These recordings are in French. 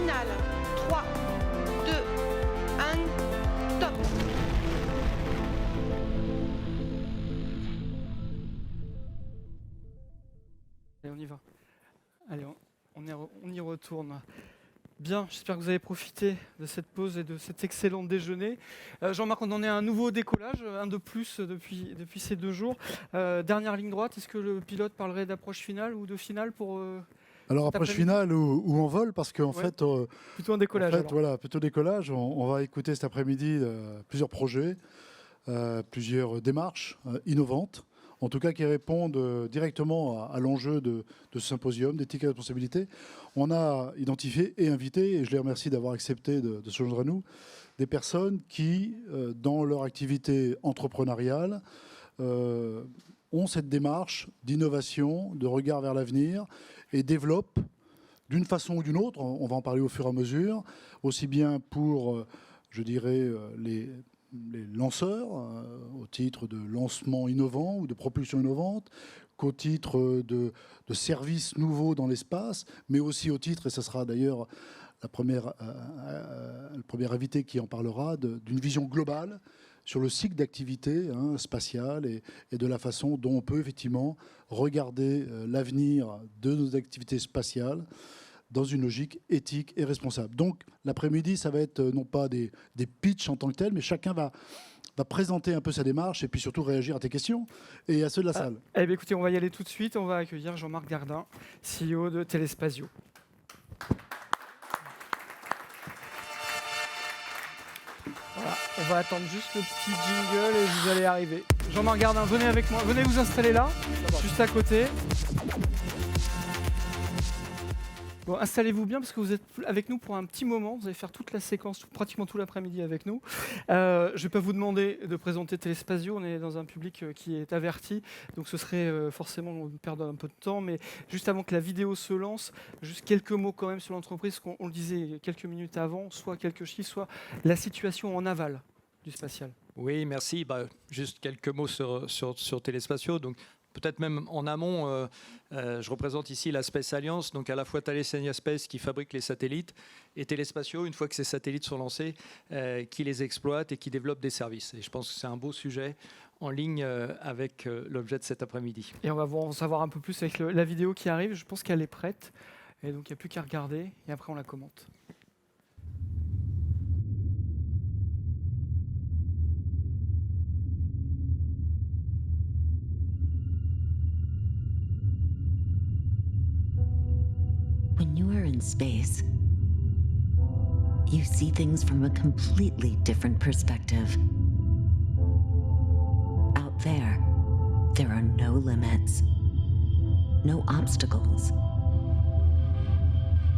finale. 3, 2, 1, top. Allez, on y va. Allez, on y retourne. Bien, j'espère que vous avez profité de cette pause et de cet excellent déjeuner. Jean-Marc, on en est à un nouveau décollage, un de plus depuis ces 2 jours. Dernière ligne droite, est-ce que le pilote parlerait d'approche finale ou de finale pour Alors cet approche après-midi finale ou en vol, parce qu'en Ouais. fait, Plutôt un décollage alors. voilà, plutôt décollage. On va écouter cet après-midi plusieurs projets, plusieurs démarches innovantes, en tout cas qui répondent directement à l'enjeu de ce symposium d'éthique et de responsabilité. On a identifié et invité, et je les remercie d'avoir accepté de se joindre à nous, des personnes qui, dans leur activité entrepreneuriale, ont cette démarche d'innovation, de regard vers l'avenir et développent d'une façon ou d'une autre, on va en parler au fur et à mesure, aussi bien pour, je dirais, les lanceurs, au titre de lancement innovant ou de propulsion innovante, qu'au titre de services nouveaux dans l'espace, mais aussi au titre, et ce sera d'ailleurs le premier invité qui en parlera, d'une vision globale sur le cycle d'activité spatiale et de la façon dont on peut effectivement regarder l'avenir de nos activités spatiales dans une logique éthique et responsable. Donc l'après-midi, ça va être non pas des pitchs en tant que tels, mais chacun va présenter un peu sa démarche et puis surtout réagir à tes questions et à ceux de la salle. Eh bien, écoutez, on va y aller tout de suite. On va accueillir Jean-Marc Gardin, CEO de Telespazio. Voilà, on va attendre juste le petit jingle et vous allez arriver. Jean-Marc Gardin, venez avec moi, venez vous installer là, juste à côté. Bon, installez-vous bien parce que vous êtes avec nous pour un petit moment. Vous allez faire toute la séquence, pratiquement tout l'après-midi avec nous. Je ne vais pas vous demander de présenter Telespazio. On est dans un public qui est averti. Donc ce serait forcément perdre un peu de temps. Mais juste avant que la vidéo se lance, juste quelques mots quand même sur l'entreprise. On le disait quelques minutes avant, soit quelques chiffres, soit la situation en aval du spatial. Oui, merci. Juste quelques mots sur Telespazio. Donc, peut-être même en amont, je représente ici la Space Alliance, donc à la fois Thales Alenia Space qui fabrique les satellites et Telespazio, une fois que ces satellites sont lancés, qui les exploite et qui développe des services. Et je pense que c'est un beau sujet en ligne avec l'objet de cet après-midi. Et on va en savoir un peu plus avec la vidéo qui arrive. Je pense qu'elle est prête. Et donc il n'y a plus qu'à regarder et après on la commente. When you are in space, you see things from a completely different perspective. Out there are no limits, no obstacles.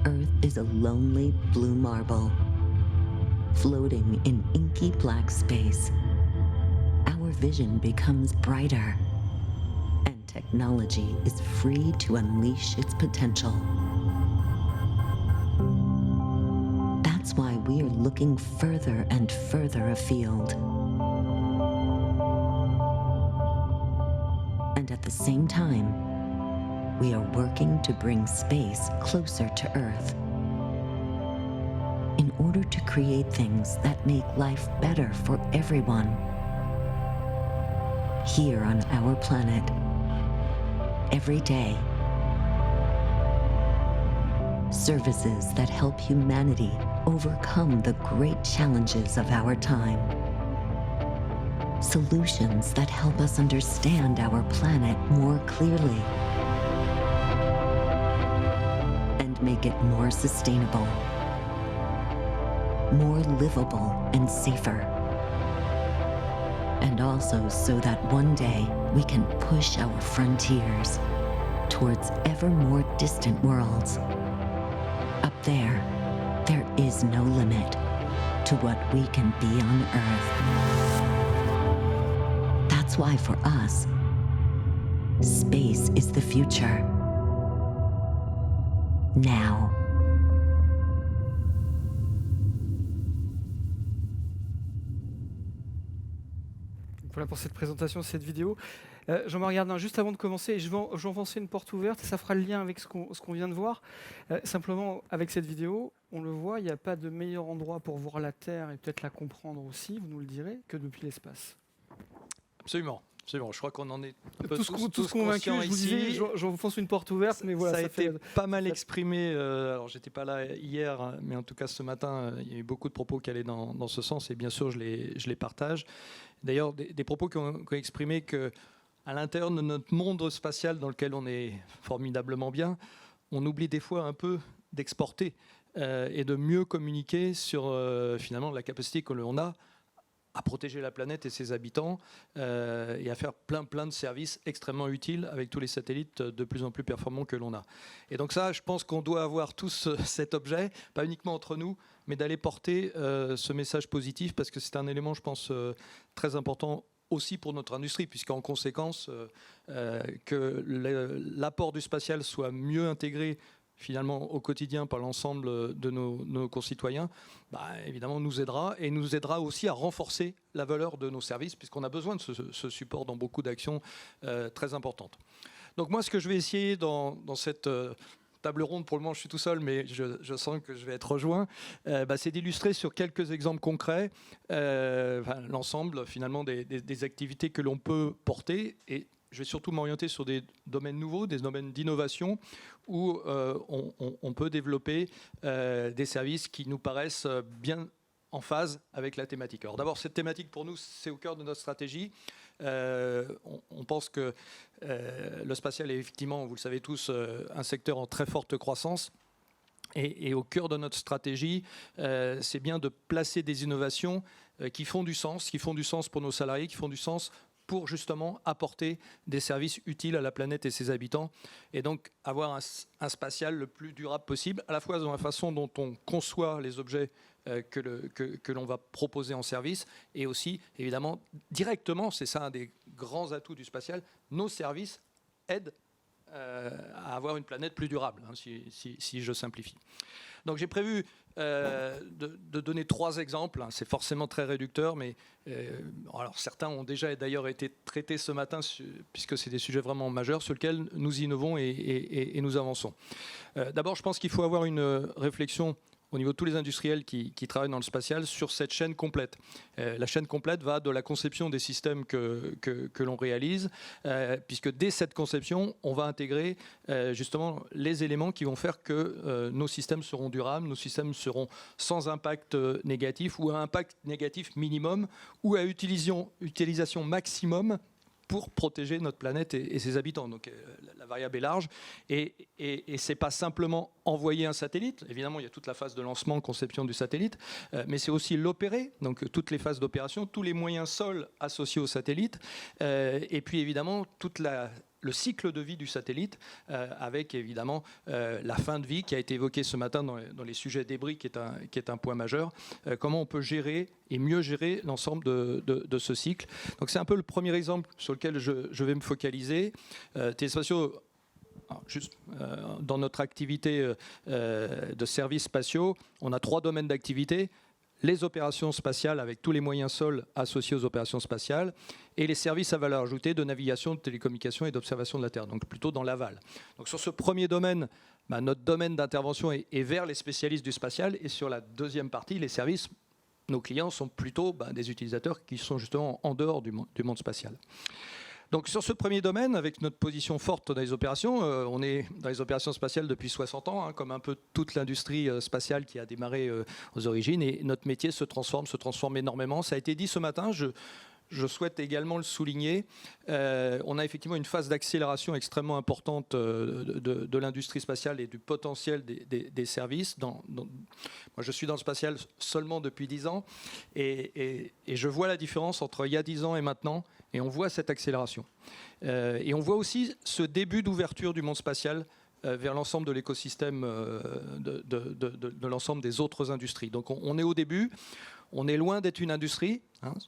Earth is a lonely blue marble, floating in inky black space. Our vision becomes brighter, and technology is free to unleash its potential. That's why we are looking further and further afield. And at the same time, we are working to bring space closer to Earth in order to create things that make life better for everyone. Here on our planet, every day, services that help humanity overcome the great challenges of our time. Solutions that help us understand our planet more clearly and make it more sustainable, more livable and safer. And also so that one day we can push our frontiers towards ever more distant worlds. Up there is no limit to what we can be on Earth. That's why for us, space is the future. Now. Voilà pour cette présentation, cette vidéo. Jean-Marc Gardin, juste avant de commencer, je vais enfoncer une porte ouverte et ça fera le lien avec ce qu'on vient de voir. Simplement, avec cette vidéo, on le voit, il n'y a pas de meilleur endroit pour voir la Terre et peut-être la comprendre aussi, vous nous le direz, que depuis l'espace. Absolument. Absolument. Je crois qu'on en est un peu Tous convaincus, je vous disais, j'enfonce une porte ouverte, mais voilà. Ça a été pas mal exprimé. Alors, j'étais pas là hier, mais en tout cas ce matin, il y a eu beaucoup de propos qui allaient dans ce sens, et bien sûr, je les partage. D'ailleurs, des propos qui ont exprimé que, à l'intérieur de notre monde spatial dans lequel on est formidablement bien, on oublie des fois un peu d'exporter et de mieux communiquer sur finalement la capacité que l'on a à protéger la planète et ses habitants et à faire plein de services extrêmement utiles avec tous les satellites de plus en plus performants que l'on a. Et donc ça, je pense qu'on doit avoir tous cet objet, pas uniquement entre nous, mais d'aller porter ce message positif, parce que c'est un élément, je pense, très important aussi pour notre industrie, puisqu'en conséquence, que l'apport du spatial soit mieux intégré finalement au quotidien par l'ensemble de nos concitoyens, évidemment nous aidera, et nous aidera aussi à renforcer la valeur de nos services, puisqu'on a besoin de ce support dans beaucoup d'actions très importantes. Donc moi, ce que je vais essayer dans cette table ronde, pour le moment je suis tout seul, mais je sens que je vais être rejoint, c'est d'illustrer sur quelques exemples concrets l'ensemble finalement des activités que l'on peut porter, et je vais surtout m'orienter sur des domaines nouveaux, des domaines d'innovation, où on peut développer des services qui nous paraissent bien en phase avec la thématique. Alors d'abord, cette thématique, pour nous, c'est au cœur de notre stratégie. On pense que le spatial est effectivement, vous le savez tous, un secteur en très forte croissance. Et au cœur de notre stratégie, c'est bien de placer des innovations qui font du sens pour nos salariés, qui font du sens pour justement apporter des services utiles à la planète et ses habitants, et donc avoir un spatial le plus durable possible, à la fois dans la façon dont on conçoit les objets que l'on va proposer en service, et aussi évidemment directement, c'est ça un des grands atouts du spatial, nos services aident à avoir une planète plus durable, si je simplifie. Donc j'ai prévu de donner 3 exemples. C'est forcément très réducteur, mais alors certains ont déjà d'ailleurs été traités ce matin, puisque c'est des sujets vraiment majeurs sur lesquels nous innovons et nous avançons. D'abord, je pense qu'il faut avoir une réflexion au niveau de tous les industriels qui travaillent dans le spatial sur cette chaîne complète. La chaîne complète va de la conception des systèmes que l'on réalise, puisque dès cette conception, on va intégrer justement les éléments qui vont faire que nos systèmes seront durables, nos systèmes seront sans impact négatif, ou à impact négatif minimum, ou à utilisation maximum, pour protéger notre planète et ses habitants. Donc la variable est large, et c'est pas simplement envoyer un satellite. Évidemment, il y a toute la phase de lancement, conception du satellite, mais c'est aussi l'opérer, donc toutes les phases d'opération, tous les moyens sol associés au satellite, et puis évidemment le cycle de vie du satellite, avec évidemment la fin de vie qui a été évoquée ce matin dans les sujets débris, qui est un point majeur. Comment on peut gérer et mieux gérer l'ensemble de ce cycle. Donc c'est un peu le premier exemple sur lequel je vais me focaliser. Téléspatiaux, juste dans notre activité de services spatiaux, on a 3 domaines d'activité. Les opérations spatiales avec tous les moyens sol associés aux opérations spatiales, et les services à valeur ajoutée de navigation, de télécommunication et d'observation de la Terre, donc plutôt dans l'aval. Donc sur ce premier domaine, notre domaine d'intervention est vers les spécialistes du spatial, et sur la deuxième partie, les services, nos clients sont plutôt des utilisateurs qui sont justement en dehors du monde spatial. Donc sur ce premier domaine, avec notre position forte dans les opérations, on est dans les opérations spatiales depuis 60 ans, comme un peu toute l'industrie spatiale qui a démarré aux origines, et notre métier se transforme énormément. Ça a été dit ce matin, je souhaite également le souligner. On a effectivement une phase d'accélération extrêmement importante de l'industrie spatiale et du potentiel des services. Moi, je suis dans le spatial seulement depuis 10 ans, et je vois la différence entre il y a 10 ans et maintenant, et on voit cette accélération. Et on voit aussi ce début d'ouverture du monde spatial vers l'ensemble de l'écosystème de l'ensemble des autres industries. Donc on est au début. On est loin d'être une industrie.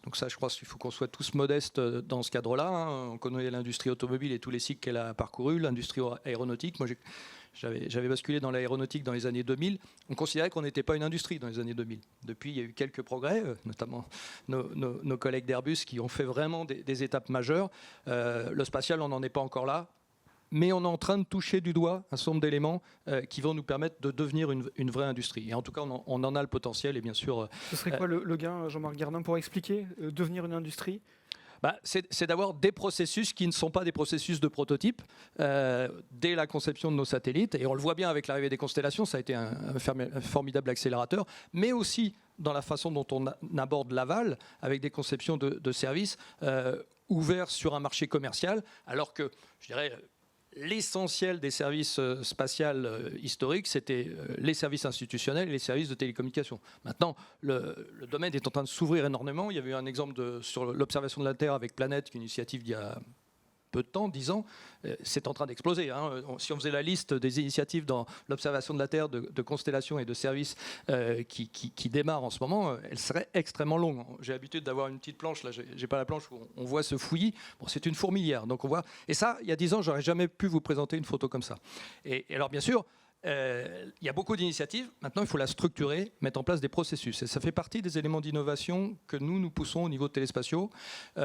Donc ça, je crois qu'il faut qu'on soit tous modestes dans ce cadre-là. On connaît l'industrie automobile et tous les cycles qu'elle a parcourus, l'industrie aéronautique. Moi, j'avais basculé dans l'aéronautique dans les années 2000. On considérait qu'on n'était pas une industrie dans les années 2000. Depuis, il y a eu quelques progrès, notamment nos collègues d'Airbus qui ont fait vraiment des étapes majeures. Le spatial, on n'en est pas encore là. Mais on est en train de toucher du doigt un certain nombre d'éléments qui vont nous permettre de devenir une vraie industrie. Et en tout cas, on en a le potentiel. Et bien sûr, Ce serait quoi le gain, Jean-Marc Gardin, pour expliquer devenir une industrie ? C'est d'avoir des processus qui ne sont pas des processus de prototype dès la conception de nos satellites. Et on le voit bien avec l'arrivée des constellations, ça a été un formidable accélérateur, mais aussi dans la façon dont on aborde l'aval, avec des conceptions de services ouverts sur un marché commercial, alors que, je dirais, l'essentiel des services spatials historiques, c'était les services institutionnels et les services de télécommunication. Maintenant, le domaine est en train de s'ouvrir énormément. Il y avait eu un exemple sur l'observation de la Terre avec Planète, une initiative d'il y a peu de temps, 10 ans, c'est en train d'exploser. Si on faisait la liste des initiatives dans l'observation de la Terre, de constellations et de services qui démarrent en ce moment, elle serait extrêmement longue. J'ai l'habitude d'avoir une petite planche, là j'ai pas la planche où on voit ce fouillis. Bon, c'est une fourmilière, donc on voit. Et ça, il y a 10 ans, j'aurais jamais pu vous présenter une photo comme ça. Et alors bien sûr, il y a beaucoup d'initiatives. Maintenant, il faut la structurer, mettre en place des processus. Et ça fait partie des éléments d'innovation que nous poussons au niveau de téléspatiaux.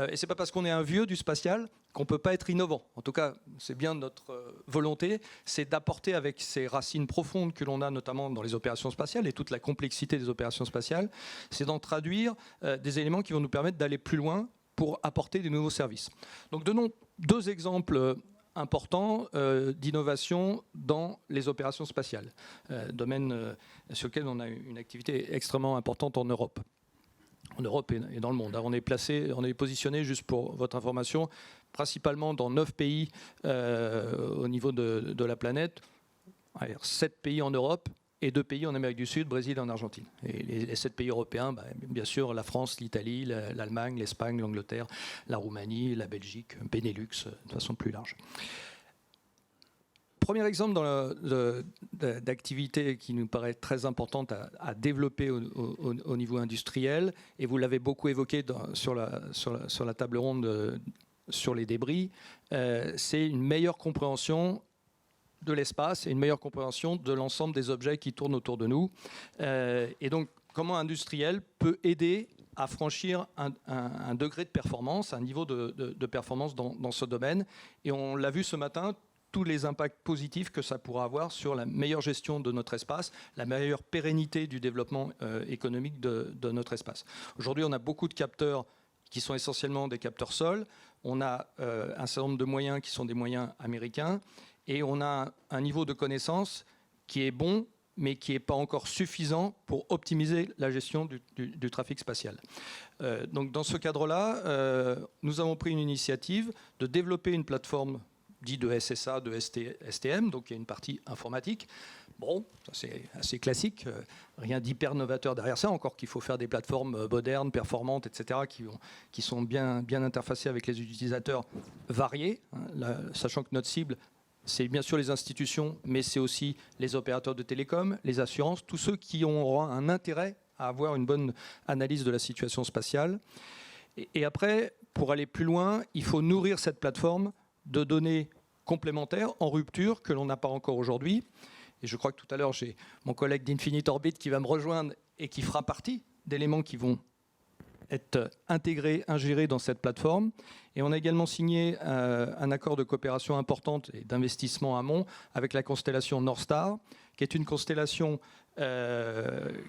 Et c'est pas parce qu'on est un vieux du spatial qu'on peut pas être innovant. En tout cas, c'est bien notre volonté, c'est d'apporter avec ces racines profondes que l'on a notamment dans les opérations spatiales et toute la complexité des opérations spatiales, c'est d'en traduire des éléments qui vont nous permettre d'aller plus loin pour apporter des nouveaux services. Donc, donnons 2 exemples important d'innovation dans les opérations spatiales, domaine sur lequel on a une activité extrêmement importante en Europe et dans le monde. Alors on est positionné, juste pour votre information, principalement dans 9 pays au niveau de la planète, 7 pays en Europe et 2 pays en Amérique du Sud, Brésil et en Argentine. Et les 7 pays européens, bien sûr, la France, l'Italie, l'Allemagne, l'Espagne, l'Angleterre, la Roumanie, la Belgique, Benelux, de façon plus large. Premier exemple d'activité qui nous paraît très importante à développer au niveau industriel, et vous l'avez beaucoup évoqué sur la table ronde sur les débris, c'est une meilleure compréhension de l'espace et une meilleure compréhension de l'ensemble des objets qui tournent autour de nous. Et donc, comment un industriel peut aider à franchir un degré de performance, un niveau de performance dans ce domaine. Et on l'a vu ce matin, tous les impacts positifs que ça pourra avoir sur la meilleure gestion de notre espace, la meilleure pérennité du développement économique de notre espace. Aujourd'hui, on a beaucoup de capteurs qui sont essentiellement des capteurs sol. On a un certain nombre de moyens qui sont des moyens américains. Et on a un niveau de connaissance qui est bon, mais qui n'est pas encore suffisant pour optimiser la gestion du trafic spatial. Donc dans ce cadre-là, nous avons pris une initiative de développer une plateforme dite de SSA, de STM, donc il y a une partie informatique. Bon, ça c'est assez classique, rien d'hyper novateur derrière ça, encore qu'il faut faire des plateformes modernes, performantes, etc., qui sont bien interfacées avec les utilisateurs variés, sachant que notre cible, c'est bien sûr les institutions, mais c'est aussi les opérateurs de télécom, les assurances, tous ceux qui auront un intérêt à avoir une bonne analyse de la situation spatiale. Et après, pour aller plus loin, il faut nourrir cette plateforme de données complémentaires en rupture que l'on n'a pas encore aujourd'hui. Et je crois que tout à l'heure, j'ai mon collègue d'Infinite Orbit qui va me rejoindre et qui fera partie d'éléments qui vont être intégrés, ingérés dans cette plateforme. Et on a également signé un accord de coopération importante et d'investissement amont avec la constellation NorthStar, qui est une constellation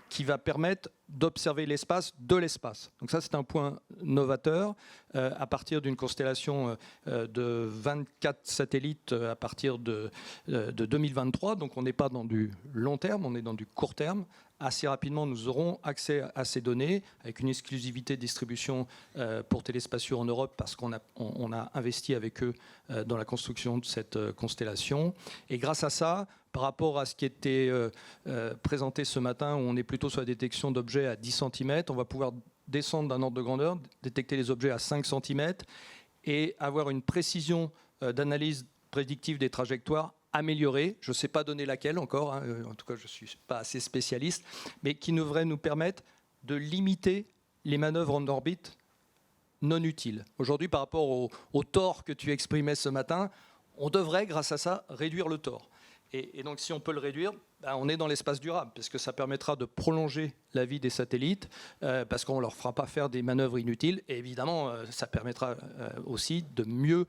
qui va permettre d'observer l'espace de l'espace. Donc ça, c'est un point novateur à partir d'une constellation de 24 satellites à partir de 2023. Donc on n'est pas dans du long terme, on est dans du court terme. Assez rapidement, nous aurons accès à ces données avec une exclusivité de distribution pour Téléspatiaux en Europe parce qu'on a investi avec eux dans la construction de cette constellation. Et grâce à ça, par rapport à ce qui était présenté ce matin, où on est plutôt sur la détection d'objets à 10 cm, on va pouvoir descendre d'un ordre de grandeur, détecter les objets à 5 cm et avoir une précision d'analyse prédictive des trajectoires améliorée. Je ne sais pas donner laquelle encore, en tout cas je ne suis pas assez spécialiste, mais qui devrait nous permettre de limiter les manœuvres en orbite non utiles. Aujourd'hui, par rapport au tort que tu exprimais ce matin, on devrait, grâce à ça, réduire le tort. Et donc, si on peut le réduire, on est dans l'espace durable, parce que ça permettra de prolonger la vie des satellites, parce qu'on ne leur fera pas faire des manœuvres inutiles. Et évidemment, ça permettra aussi de mieux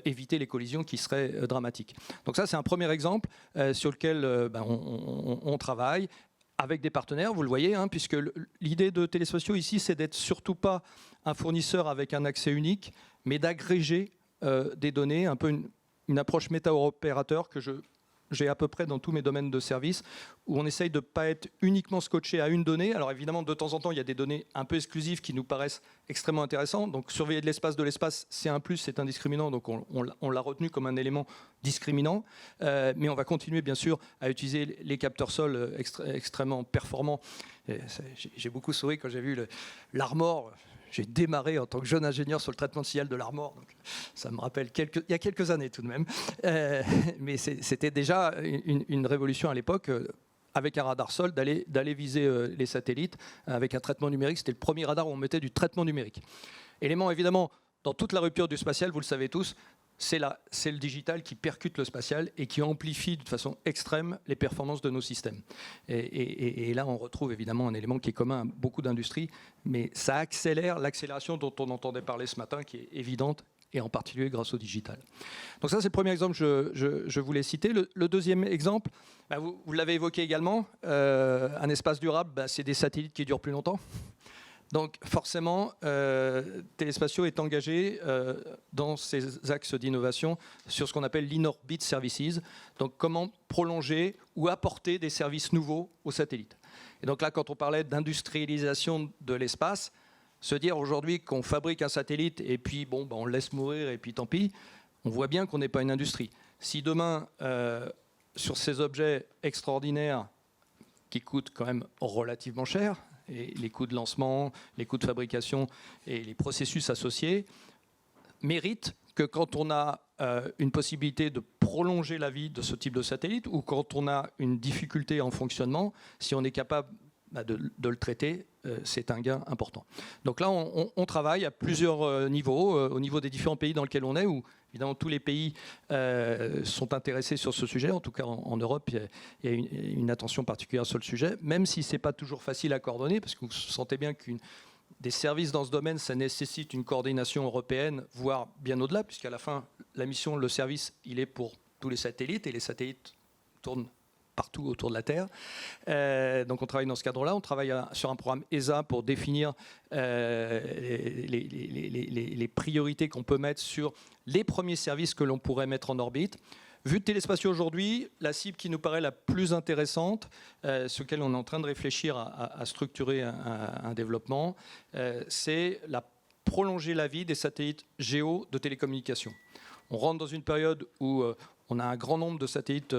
éviter les collisions qui seraient dramatiques. Donc ça, c'est un premier exemple sur lequel on travaille avec des partenaires, vous le voyez, puisque l'idée de Téléspatiaux ici, c'est d'être surtout pas un fournisseur avec un accès unique, mais d'agréger des données, un peu une approche méta-opérateur que j'ai à peu près dans tous mes domaines de service, où on essaye de ne pas être uniquement scotché à une donnée. Alors évidemment, de temps en temps, il y a des données un peu exclusives qui nous paraissent extrêmement intéressantes. Donc surveiller de l'espace, c'est un plus, c'est un discriminant. Donc on l'a retenu comme un élément discriminant. Mais on va continuer, bien sûr, à utiliser les capteurs sol extrêmement performants. J'ai beaucoup souri quand j'ai vu l'Armor. J'ai démarré en tant que jeune ingénieur sur le traitement de signal de l'Armor, donc ça me rappelle il y a quelques années tout de même. Mais c'était déjà une révolution à l'époque, avec un radar sol, d'aller viser les satellites avec un traitement numérique. C'était le premier radar où on mettait du traitement numérique. Élément évidemment, dans toute la rupture du spatial, vous le savez tous, c'est le digital qui percute le spatial et qui amplifie de façon extrême les performances de nos systèmes. Et là, on retrouve évidemment un élément qui est commun à beaucoup d'industries, mais ça accélère l'accélération dont on entendait parler ce matin, qui est évidente, et en particulier grâce au digital. Donc ça, c'est le premier exemple que je voulais citer. Le deuxième exemple, vous l'avez évoqué également, un espace durable, c'est des satellites qui durent plus longtemps. Donc forcément, Téléspatiaux est engagé dans ces axes d'innovation sur ce qu'on appelle l'in-orbit services. Donc comment prolonger ou apporter des services nouveaux aux satellites. Et donc là, quand on parlait d'industrialisation de l'espace, se dire aujourd'hui qu'on fabrique un satellite et puis on le laisse mourir et puis tant pis, on voit bien qu'on n'est pas une industrie. Si demain, sur ces objets extraordinaires qui coûtent quand même relativement cher, et les coûts de lancement, les coûts de fabrication et les processus associés méritent que quand on a une possibilité de prolonger la vie de ce type de satellite ou quand on a une difficulté en fonctionnement, si on est capable de le traiter, c'est un gain important. Donc là, on travaille à plusieurs niveaux, au niveau des différents pays dans lesquels on est, où évidemment tous les pays sont intéressés sur ce sujet. En tout cas, en Europe, il y a une attention particulière sur le sujet, même si ce n'est pas toujours facile à coordonner, parce que vous sentez bien des services dans ce domaine, ça nécessite une coordination européenne, voire bien au-delà, puisqu'à la fin, la mission, le service, il est pour tous les satellites, et les satellites tournent partout autour de la Terre. Donc on travaille dans ce cadre-là. On travaille sur un programme ESA pour définir les priorités qu'on peut mettre sur les premiers services que l'on pourrait mettre en orbite. Vu de Téléspatiaux aujourd'hui, la cible qui nous paraît la plus intéressante, sur laquelle on est en train de réfléchir à structurer un développement, c'est prolonger la vie des satellites géo de télécommunications. On rentre dans une période où on a un grand nombre de satellites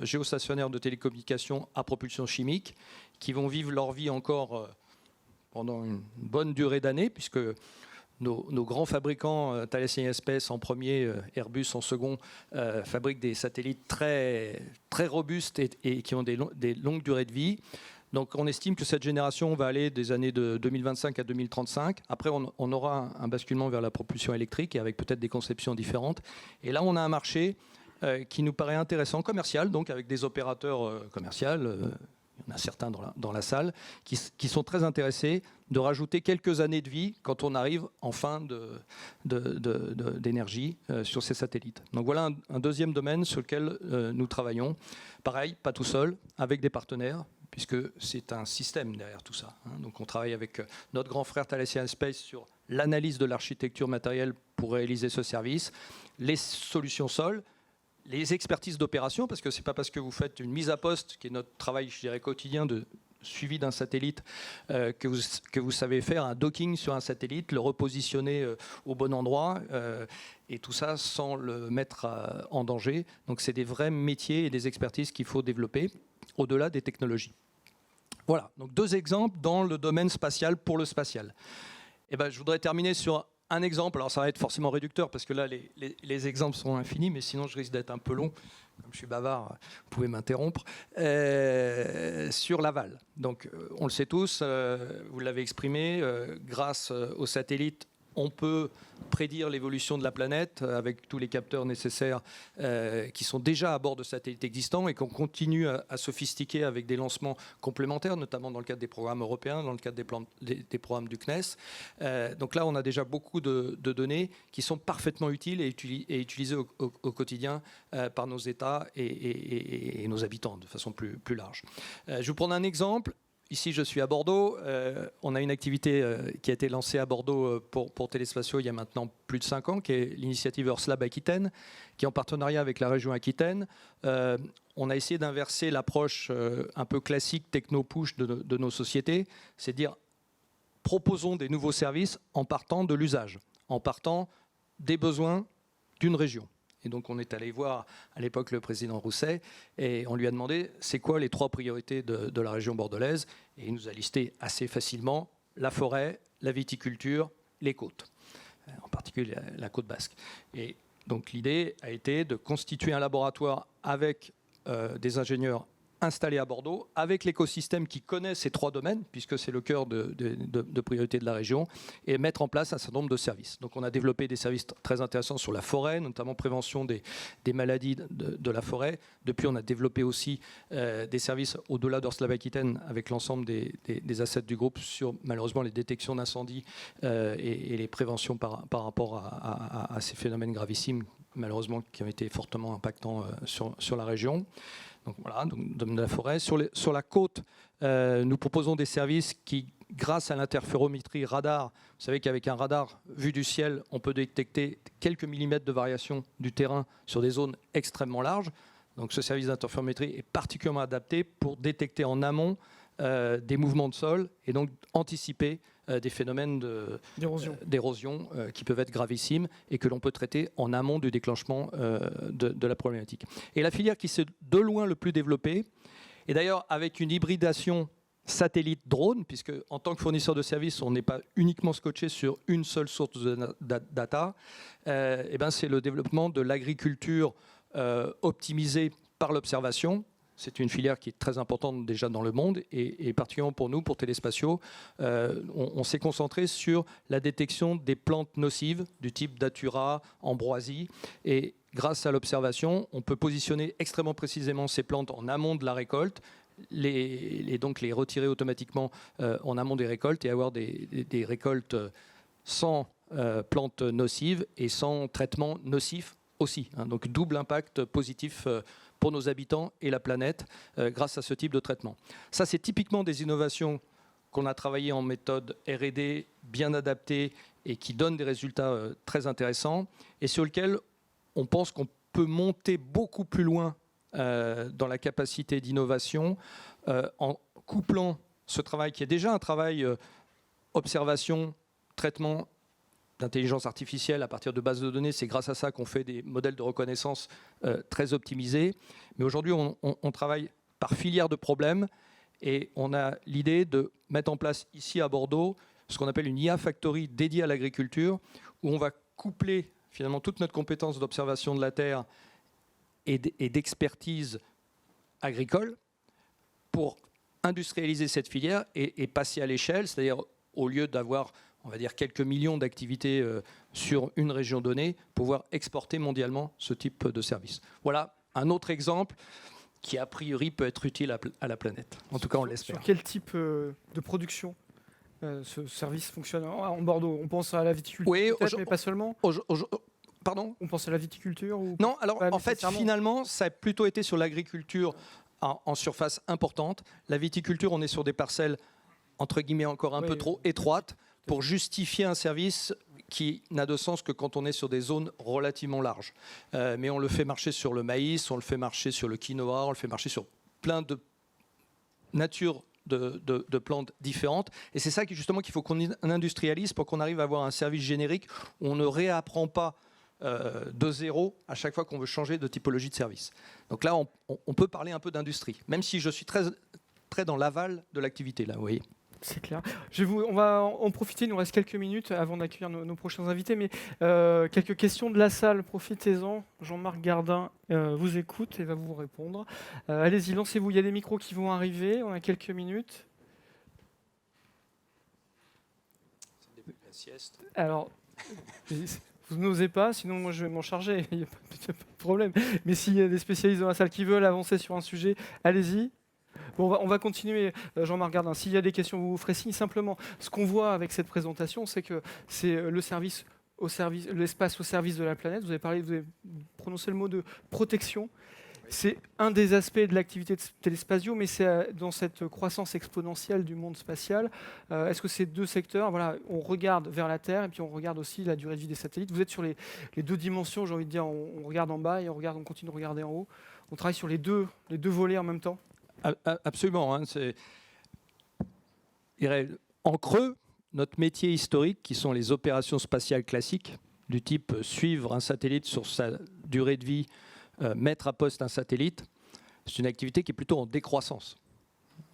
géostationnaires de télécommunications à propulsion chimique qui vont vivre leur vie encore pendant une bonne durée d'années, puisque nos grands fabricants, Thales et Space en premier, Airbus en second, fabriquent des satellites très, très robustes et qui ont des longues durées de vie. Donc on estime que cette génération va aller des années de 2025 à 2035. Après, on aura un basculement vers la propulsion électrique et avec peut-être des conceptions différentes. Et là, on a un marché qui nous paraît intéressant, commercial, donc avec des opérateurs commerciaux. Il y en a certains dans la salle qui sont très intéressés de rajouter quelques années de vie quand on arrive en fin d'énergie sur ces satellites. Donc voilà un deuxième domaine sur lequel nous travaillons. Pareil, pas tout seul, avec des partenaires, puisque c'est un système derrière tout ça. Donc on travaille avec notre grand frère Thales Space sur l'analyse de l'architecture matérielle pour réaliser ce service, les solutions sol, les expertises d'opération, parce que ce n'est pas parce que vous faites une mise à poste, qui est notre travail, je dirais, quotidien de suivi d'un satellite, que vous savez faire un docking sur un satellite, le repositionner au bon endroit, et tout ça sans le mettre en danger. Donc c'est des vrais métiers et des expertises qu'il faut développer, au-delà des technologies. Voilà, donc deux exemples dans le domaine spatial pour le spatial. Et je voudrais terminer sur un exemple, alors ça va être forcément réducteur parce que là les exemples sont infinis, mais sinon je risque d'être un peu long. Comme je suis bavard, vous pouvez m'interrompre. Sur l'aval. Donc on le sait tous, vous l'avez exprimé, grâce aux satellites, on peut prédire l'évolution de la planète avec tous les capteurs nécessaires qui sont déjà à bord de satellites existants et qu'on continue à sophistiquer avec des lancements complémentaires, notamment dans le cadre des programmes européens, dans le cadre des programmes du CNES. Donc là, on a déjà beaucoup de données qui sont parfaitement utiles et utilisées au quotidien par nos États et nos habitants de façon plus large. Je vais vous prendre un exemple. Ici, je suis à Bordeaux. On a une activité qui a été lancée à Bordeaux pour Téléspatiaux il y a maintenant plus de 5 ans, qui est l'initiative Earth Lab Aquitaine, qui est en partenariat avec la région Aquitaine. On a essayé d'inverser l'approche un peu classique techno-push de nos sociétés, c'est dire proposons des nouveaux services en partant de l'usage, en partant des besoins d'une région. Et donc on est allé voir à l'époque le président Rousset et on lui a demandé c'est quoi les 3 priorités de la région bordelaise, et il nous a listé assez facilement la forêt, la viticulture, les côtes, en particulier la côte basque. Et donc l'idée a été de constituer un laboratoire avec des ingénieurs installés à Bordeaux, avec l'écosystème qui connaît ces 3 domaines, puisque c'est le cœur de priorité de la région, et mettre en place un certain nombre de services. Donc on a développé des services très intéressants sur la forêt, notamment prévention des maladies de la forêt. Depuis, on a développé aussi des services au-delà d'Earth Lab Aquitaine, avec l'ensemble des assets du groupe sur, malheureusement, les détections d'incendies et les préventions par rapport à ces phénomènes gravissimes, malheureusement, qui ont été fortement impactants sur la région. Donc voilà, donc, domaine de la forêt. Sur la côte, nous proposons des services qui, grâce à l'interférométrie radar, vous savez qu'avec un radar vu du ciel, on peut détecter quelques millimètres de variation du terrain sur des zones extrêmement larges. Donc ce service d'interférométrie est particulièrement adapté pour détecter en amont des mouvements de sol et donc anticiper des phénomènes d'érosion qui peuvent être gravissimes et que l'on peut traiter en amont du déclenchement de la problématique. Et la filière qui s'est de loin le plus développée, et d'ailleurs avec une hybridation satellite-drone, puisque en tant que fournisseur de services, on n'est pas uniquement scotché sur une seule source de data, et ben c'est le développement de l'agriculture optimisée par l'observation. C'est une filière qui est très importante déjà dans le monde et particulièrement pour nous, pour Téléspatiaux, on s'est concentré sur la détection des plantes nocives du type datura, ambroisie, et grâce à l'observation, on peut positionner extrêmement précisément ces plantes en amont de la récolte, donc les retirer automatiquement en amont des récoltes et avoir des récoltes sans plantes nocives et sans traitement nocif aussi. Donc double impact positif pour nos habitants et la planète grâce à ce type de traitement. Ça, c'est typiquement des innovations qu'on a travaillées en méthode R&D bien adaptée et qui donnent des résultats très intéressants et sur lesquels on pense qu'on peut monter beaucoup plus loin dans la capacité d'innovation en couplant ce travail qui est déjà un travail observation, traitement, d'intelligence artificielle à partir de bases de données. C'est grâce à ça qu'on fait des modèles de reconnaissance très optimisés. Mais aujourd'hui, on travaille par filière de problèmes et on a l'idée de mettre en place ici à Bordeaux ce qu'on appelle une IA Factory dédiée à l'agriculture, où on va coupler finalement toute notre compétence d'observation de la terre et d'expertise agricole pour industrialiser cette filière et passer à l'échelle, c'est-à-dire au lieu d'avoir on va dire quelques millions d'activités sur une région donnée, pouvoir exporter mondialement ce type de service. Voilà un autre exemple qui, a priori, peut être utile à la planète. En tout cas, on l'espère. Sur quel type de production ce service fonctionne en Bordeaux? On pense à la viticulture, oui, mais pas seulement. Pardon? On pense à la viticulture ou Non, alors en fait, finalement, ça a plutôt été sur l'agriculture en surface importante. La viticulture, on est sur des parcelles, entre guillemets, encore un peu trop étroites, pour justifier un service qui n'a de sens que quand on est sur des zones relativement larges. Mais on le fait marcher sur le maïs, on le fait marcher sur le quinoa, on le fait marcher sur plein de natures de plantes différentes. Et c'est ça justement qu'il faut qu'on industrialise pour qu'on arrive à avoir un service générique où on ne réapprend pas de zéro à chaque fois qu'on veut changer de typologie de service. Donc là, on peut parler un peu d'industrie, même si je suis très, très dans l'aval de l'activité, là, vous voyez. C'est clair. On va en profiter, il nous reste quelques minutes avant d'accueillir nos prochains invités, mais quelques questions de la salle, profitez-en. Jean-Marc Gardin vous écoute et va vous répondre. Allez-y, lancez-vous, il y a des micros qui vont arriver, on a quelques minutes. La sieste. Alors, vous n'osez pas, sinon moi je vais m'en charger, il n'y a pas de problème. Mais s'il y a des spécialistes dans la salle qui veulent avancer sur un sujet, allez-y. Bon, on va continuer, Jean-Marc Gardin. S'il y a des questions, vous ferez signe. Simplement, ce qu'on voit avec cette présentation, c'est que c'est l'espace au service de la planète. Vous avez prononcé le mot de protection. C'est un des aspects de l'activité de Telespazio, mais c'est dans cette croissance exponentielle du monde spatial. Est-ce que ces deux secteurs, voilà, on regarde vers la Terre et puis on regarde aussi la durée de vie des satellites. Vous êtes sur les deux dimensions, j'ai envie de dire, on regarde en bas et on continue de regarder en haut. On travaille sur les deux volets en même temps. Absolument. Hein, en creux, notre métier historique, qui sont les opérations spatiales classiques, du type suivre un satellite sur sa durée de vie, mettre à poste un satellite, c'est une activité qui est plutôt en décroissance.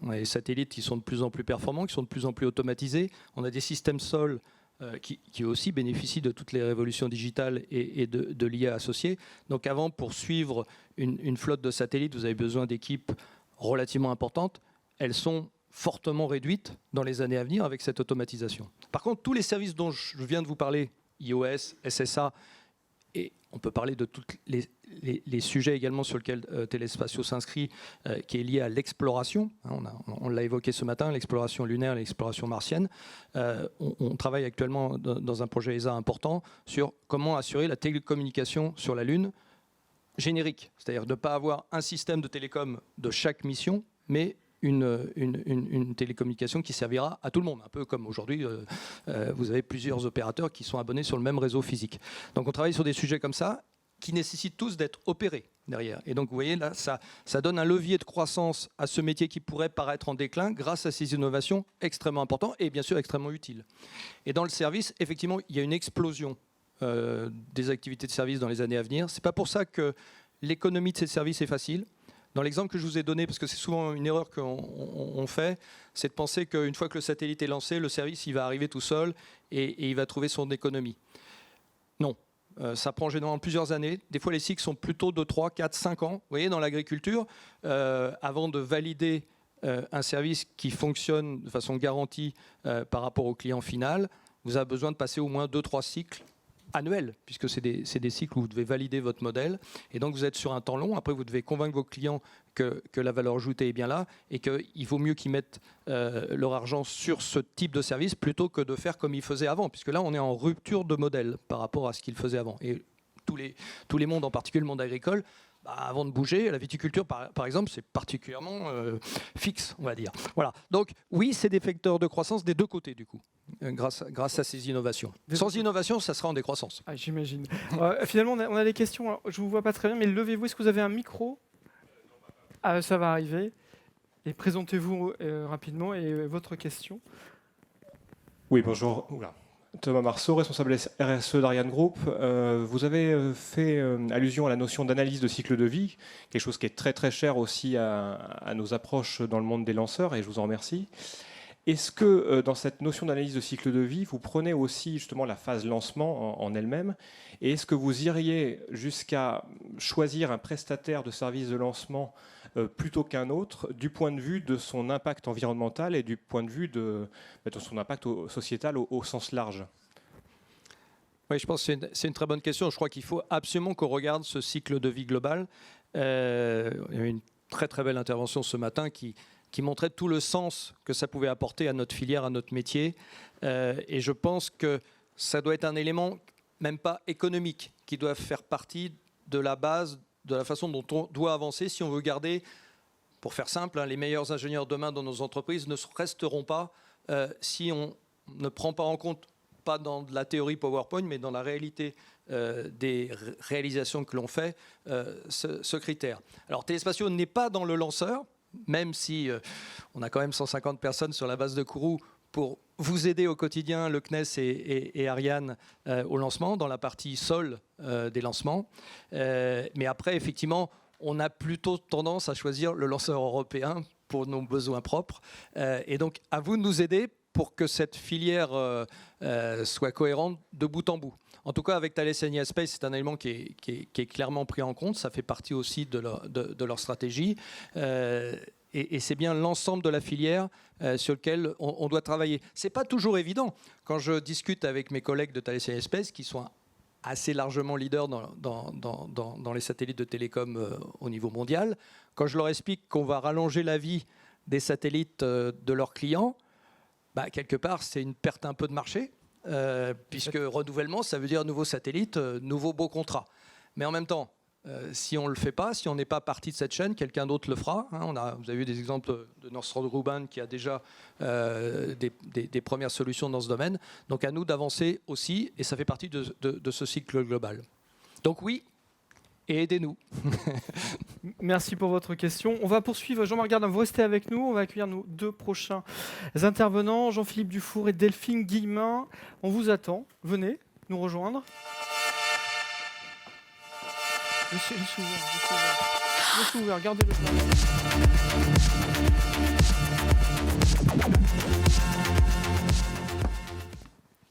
On a des satellites qui sont de plus en plus performants, qui sont de plus en plus automatisés. On a des systèmes sol qui aussi bénéficient de toutes les révolutions digitales et de l'IA associée. Donc avant, pour suivre une flotte de satellites, vous avez besoin d'équipes relativement importantes. Elles sont fortement réduites dans les années à venir avec cette automatisation. Par contre, tous les services dont je viens de vous parler, iOS, SSA, et on peut parler de tous les sujets également sur lesquels Telespazio s'inscrit, qui est lié à l'exploration. On l'a évoqué ce matin, l'exploration lunaire, l'exploration martienne. On travaille actuellement dans un projet ESA important sur comment assurer la télécommunication sur la Lune générique, c'est-à-dire de ne pas avoir un système de télécom de chaque mission, mais une télécommunication qui servira à tout le monde, un peu comme aujourd'hui, vous avez plusieurs opérateurs qui sont abonnés sur le même réseau physique. Donc on travaille sur des sujets comme ça, qui nécessitent tous d'être opérés derrière. Et donc vous voyez, là, ça donne un levier de croissance à ce métier qui pourrait paraître en déclin grâce à ces innovations extrêmement importantes et bien sûr extrêmement utiles. Et dans le service, effectivement, il y a une explosion des activités de service dans les années à venir. Ce n'est pas pour ça que l'économie de ces services est facile. Dans l'exemple que je vous ai donné, parce que c'est souvent une erreur qu'on fait, c'est de penser qu'une fois que le satellite est lancé, le service il va arriver tout seul et il va trouver son économie. Non, ça prend généralement plusieurs années. Des fois, les cycles sont plutôt de 3, 4, 5 ans. Vous voyez, dans l'agriculture, avant de valider un service qui fonctionne de façon garantie par rapport au client final, vous avez besoin de passer au moins 2-3 cycles annuels, puisque c'est des cycles où vous devez valider votre modèle. Et donc, vous êtes sur un temps long. Après, vous devez convaincre vos clients que la valeur ajoutée est bien là et qu'il vaut mieux qu'ils mettent leur argent sur ce type de service plutôt que de faire comme ils faisaient avant, puisque là, on est en rupture de modèle par rapport à ce qu'ils faisaient avant. Et tous les mondes, en particulier le monde agricole, avant de bouger, la viticulture, par exemple, c'est particulièrement fixe, on va dire. Voilà. Donc, oui, c'est des facteurs de croissance des deux côtés, du coup, grâce à ces innovations. Sans innovation, ça sera en décroissance. Ah, j'imagine. Finalement, on a des questions. Alors, je ne vous vois pas très bien, mais levez-vous. Est-ce que vous avez un micro ? Ça va arriver. Et présentez-vous rapidement et votre question. Oui, bonjour. Oula. Thomas Marceau, responsable RSE d'Ariane Group. Vous avez fait allusion à la notion d'analyse de cycle de vie, quelque chose qui est très très cher aussi à nos approches dans le monde des lanceurs, et je vous en remercie. Est-ce que dans cette notion d'analyse de cycle de vie, vous prenez aussi justement la phase lancement en elle-même, et est-ce que vous iriez jusqu'à choisir un prestataire de service de lancement plutôt qu'un autre, du point de vue de son impact environnemental et du point de vue de son impact sociétal au sens large ? Oui, je pense que c'est une très bonne question. Je crois qu'il faut absolument qu'on regarde ce cycle de vie global. Il y a eu une très très belle intervention ce matin qui montrait tout le sens que ça pouvait apporter à notre filière, à notre métier. Et je pense que ça doit être un élément, même pas économique, qui doit faire partie de la base de la façon dont on doit avancer si on veut garder, pour faire simple, les meilleurs ingénieurs demain dans nos entreprises ne resteront pas si on ne prend pas en compte, pas dans de la théorie PowerPoint, mais dans la réalité des réalisations que l'on fait, ce critère. Alors Telespazio n'est pas dans le lanceur, même si on a quand même 150 personnes sur la base de Kourou pour vous aider au quotidien, le CNES et Ariane, au lancement, dans la partie sol des lancements. Mais après, effectivement, on a plutôt tendance à choisir le lanceur européen pour nos besoins propres. Et donc, à vous de nous aider pour que cette filière soit cohérente de bout en bout. En tout cas, avec Thales Alenia Space, c'est un élément qui est clairement pris en compte. Ça fait partie aussi de leur stratégie. Et c'est bien l'ensemble de la filière sur lequel on doit travailler. Ce n'est pas toujours évident. Quand je discute avec mes collègues de Thales Alenia Space, qui sont assez largement leaders dans les satellites de télécom au niveau mondial, quand je leur explique qu'on va rallonger la vie des satellites de leurs clients, quelque part, c'est une perte un peu de marché, puisque renouvellement, ça veut dire nouveaux satellites, nouveaux beaux contrats. Mais en même temps, si on ne le fait pas, si on n'est pas partie de cette chaîne, quelqu'un d'autre le fera. Vous avez vu des exemples de Northrop Grumman qui a déjà des premières solutions dans ce domaine. Donc à nous d'avancer aussi, et ça fait partie de ce cycle global. Donc oui, et aidez-nous. Merci pour votre question. On va poursuivre. Jean-Marc Gardin, vous restez avec nous. On va accueillir nos 2 prochains intervenants, Jean-Philippe Dufour et Delphine Guillemin. On vous attend. Venez nous rejoindre. Je suis ouvert. Gardez le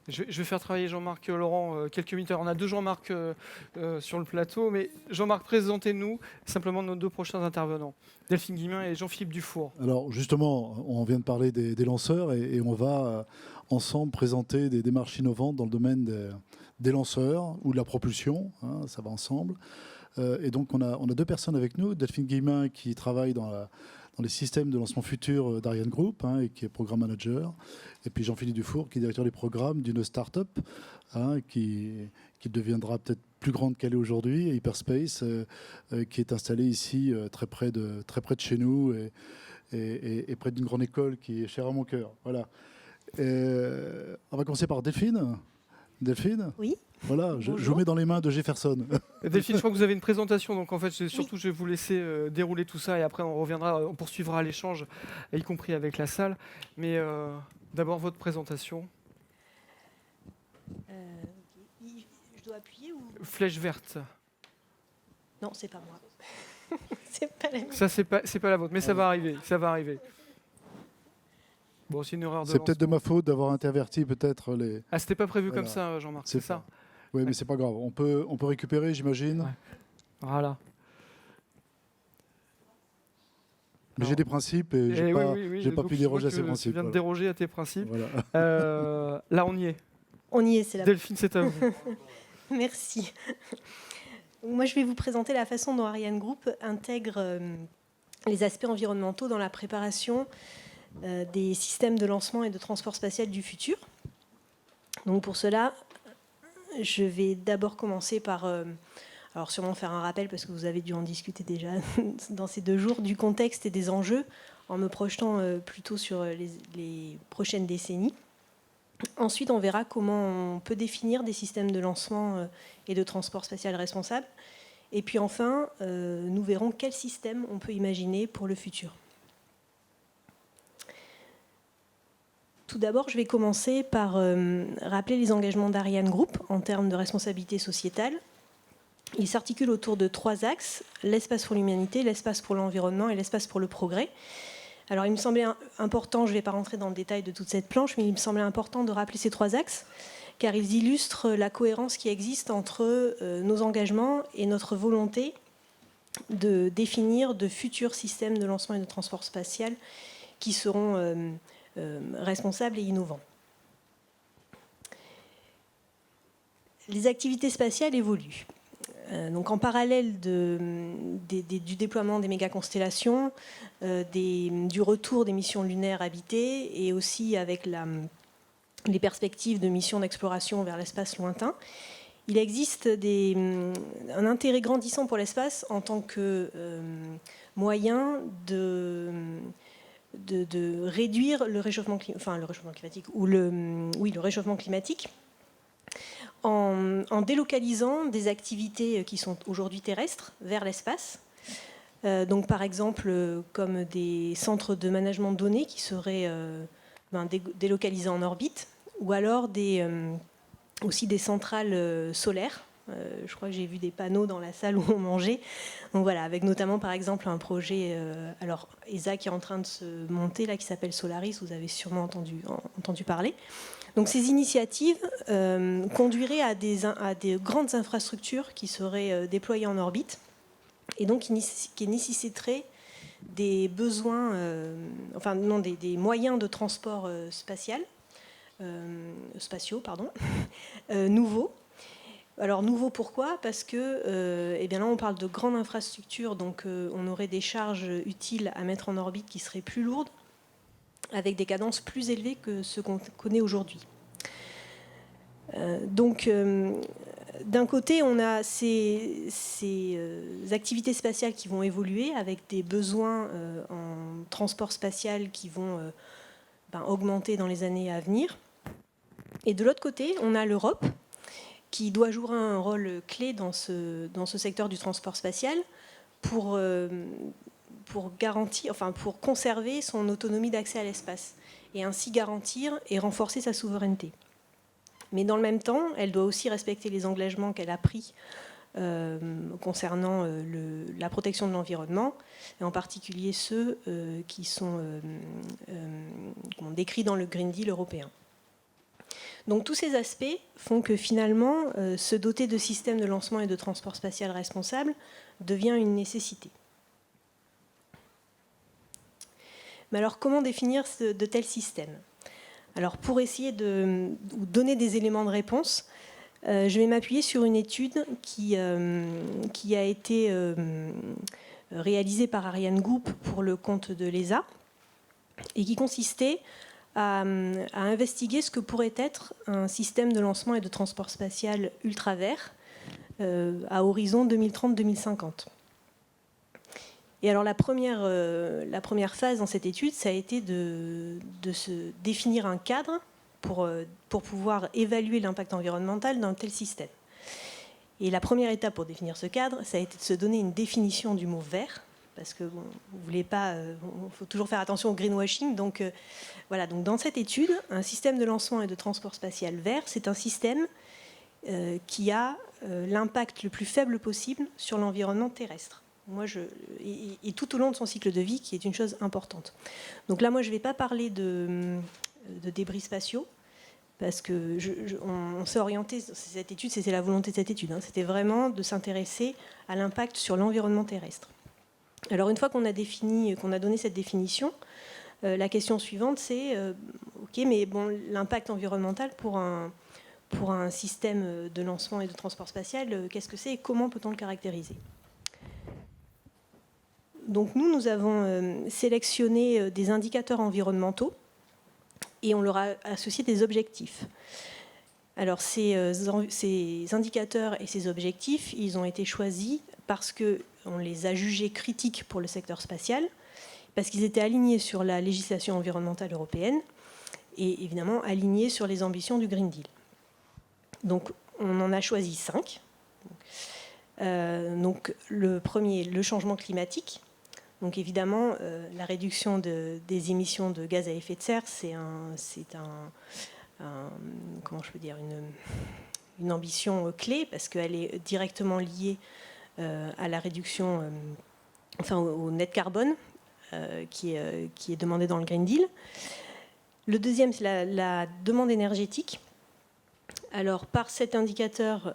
Je vais faire travailler Jean-Marc Laurent quelques minutes. Alors, on a 2 Jean-Marc sur le plateau, mais Jean-Marc, présentez-nous simplement nos 2 prochains intervenants, Delphine Guillemin et Jean-Philippe Dufour. Alors justement, on vient de parler des lanceurs et on va ensemble présenter des démarches innovantes dans le domaine des lanceurs ou de la propulsion, ça va ensemble. Et donc on a 2 personnes avec nous, Delphine Guillemin qui travaille dans les systèmes de lancement futur d'Ariane Group et qui est programme manager, et puis Jean-Philippe Dufour qui est directeur des programmes d'une start-up qui deviendra peut-être plus grande qu'elle est aujourd'hui, Hyperspace, qui est installée ici très près de chez nous et près d'une grande école qui est chère à mon cœur. Voilà. On va commencer par Delphine. Delphine ? Oui. Voilà, je vous mets dans les mains de Jefferson. Delphine, je crois que vous avez une présentation, donc en fait, surtout, je vais vous laisser dérouler tout ça et après, on poursuivra l'échange, y compris avec la salle. Mais d'abord, votre présentation. Je dois appuyer ou... Flèche verte. Non, c'est pas moi. C'est pas la mienne. Ça, c'est pas la vôtre, mais ça va arriver. Bon, c'est une erreur de C'est peut-être de lancement. ma faute d'avoir interverti peut-être les... Ah, c'était pas prévu Voilà. comme ça, Jean-Marc, c'est ça ? Oui, mais c'est pas grave. On peut récupérer, j'imagine. Ouais. Voilà. Mais j'ai des principes et j'ai pas donc pu je déroger vois à ces que principes. Tu viens de Voilà. déroger à tes principes. Voilà. Là, on y est. On y est, c'est la... Delphine, c'est à vous. Merci. Moi, je vais vous présenter la façon dont Ariane Group intègre les aspects environnementaux dans la préparation des systèmes de lancement et de transport spatial du futur. Donc pour cela, je vais d'abord commencer par, alors sûrement faire un rappel parce que vous avez dû en discuter déjà dans ces 2 jours, du contexte et des enjeux, en me projetant plutôt sur les prochaines décennies. Ensuite, on verra comment on peut définir des systèmes de lancement et de transport spatial responsables. Et puis enfin, nous verrons quel système on peut imaginer pour le futur. Tout d'abord, je vais commencer par rappeler les engagements d'Ariane Group en termes de responsabilité sociétale. Ils s'articulent autour de 3 axes, l'espace pour l'humanité, l'espace pour l'environnement et l'espace pour le progrès. Alors il me semblait important, je ne vais pas rentrer dans le détail de toute cette planche, mais il me semblait important de rappeler ces 3 axes, car ils illustrent la cohérence qui existe entre nos engagements et notre volonté de définir de futurs systèmes de lancement et de transport spatial qui seront responsables et innovants. Les activités spatiales évoluent. Donc en parallèle du déploiement des méga-constellations, du retour des missions lunaires habitées et aussi avec les perspectives de missions d'exploration vers l'espace lointain, il existe un intérêt grandissant pour l'espace en tant que moyen de réduire le réchauffement climatique, le réchauffement climatique, en délocalisant des activités qui sont aujourd'hui terrestres vers l'espace. Donc par exemple comme des centres de management de données qui seraient délocalisés en orbite, ou alors aussi des centrales solaires Je crois que j'ai vu des panneaux dans la salle où on mangeait. Donc voilà, avec notamment par exemple un projet, alors ESA qui est en train de se monter là, qui s'appelle Solaris, vous avez sûrement entendu parler. Donc ces initiatives conduiraient à des grandes infrastructures qui seraient déployées en orbite et donc qui nécessiteraient des besoins, des moyens de transport spatiaux, nouveaux. Alors nouveau pourquoi ? Parce que là on parle de grandes infrastructures, donc on aurait des charges utiles à mettre en orbite qui seraient plus lourdes, avec des cadences plus élevées que ce qu'on connaît aujourd'hui. D'un côté, on a ces activités spatiales qui vont évoluer avec des besoins en transport spatial qui vont augmenter dans les années à venir. Et de l'autre côté, on a l'Europe qui doit jouer un rôle clé dans ce secteur du transport spatial pour conserver son autonomie d'accès à l'espace et ainsi garantir et renforcer sa souveraineté. Mais dans le même temps, elle doit aussi respecter les engagements qu'elle a pris concernant la protection de l'environnement, et en particulier ceux qui sont décrits dans le Green Deal européen. Donc tous ces aspects font que finalement, se doter de systèmes de lancement et de transport spatial responsables devient une nécessité. Mais alors comment définir de tels systèmes ? Alors pour essayer de donner des éléments de réponse, je vais m'appuyer sur une étude qui a été réalisée par Ariane Group pour le compte de l'ESA et qui consistait à investiguer ce que pourrait être un système de lancement et de transport spatial ultra vert à horizon 2030-2050. Et alors la première phase dans cette étude, ça a été de se définir un cadre pour pouvoir évaluer l'impact environnemental d'un tel système. Et la première étape pour définir ce cadre, ça a été de se donner une définition du mot vert, parce que vous voulez pas, faut toujours faire attention au greenwashing. Donc voilà. Donc dans cette étude, un système de lancement et de transport spatial vert, c'est un système qui a l'impact le plus faible possible sur l'environnement terrestre. Et tout au long de son cycle de vie, qui est une chose importante. Donc là, moi, je ne vais pas parler de débris spatiaux, parce que on s'est orienté, cette étude, c'était la volonté de cette étude, hein, c'était vraiment de s'intéresser à l'impact sur l'environnement terrestre. Alors une fois qu'on a donné cette définition, la question suivante, c'est ok, mais bon, l'impact environnemental pour un système de lancement et de transport spatial, qu'est-ce que c'est et comment peut-on le caractériser ? Donc nous avons sélectionné des indicateurs environnementaux et on leur a associé des objectifs. Alors ces indicateurs et ces objectifs, ils ont été choisis parce qu'on les a jugés critiques pour le secteur spatial, parce qu'ils étaient alignés sur la législation environnementale européenne et évidemment alignés sur les ambitions du Green Deal. Donc on en a choisi 5. Donc le premier, le changement climatique. Donc évidemment, la réduction des émissions de gaz à effet de serre, une ambition clé, parce qu'elle est directement liée à la réduction, au net carbone qui est demandé dans le Green Deal. Le deuxième, c'est la demande énergétique. Alors par cet indicateur,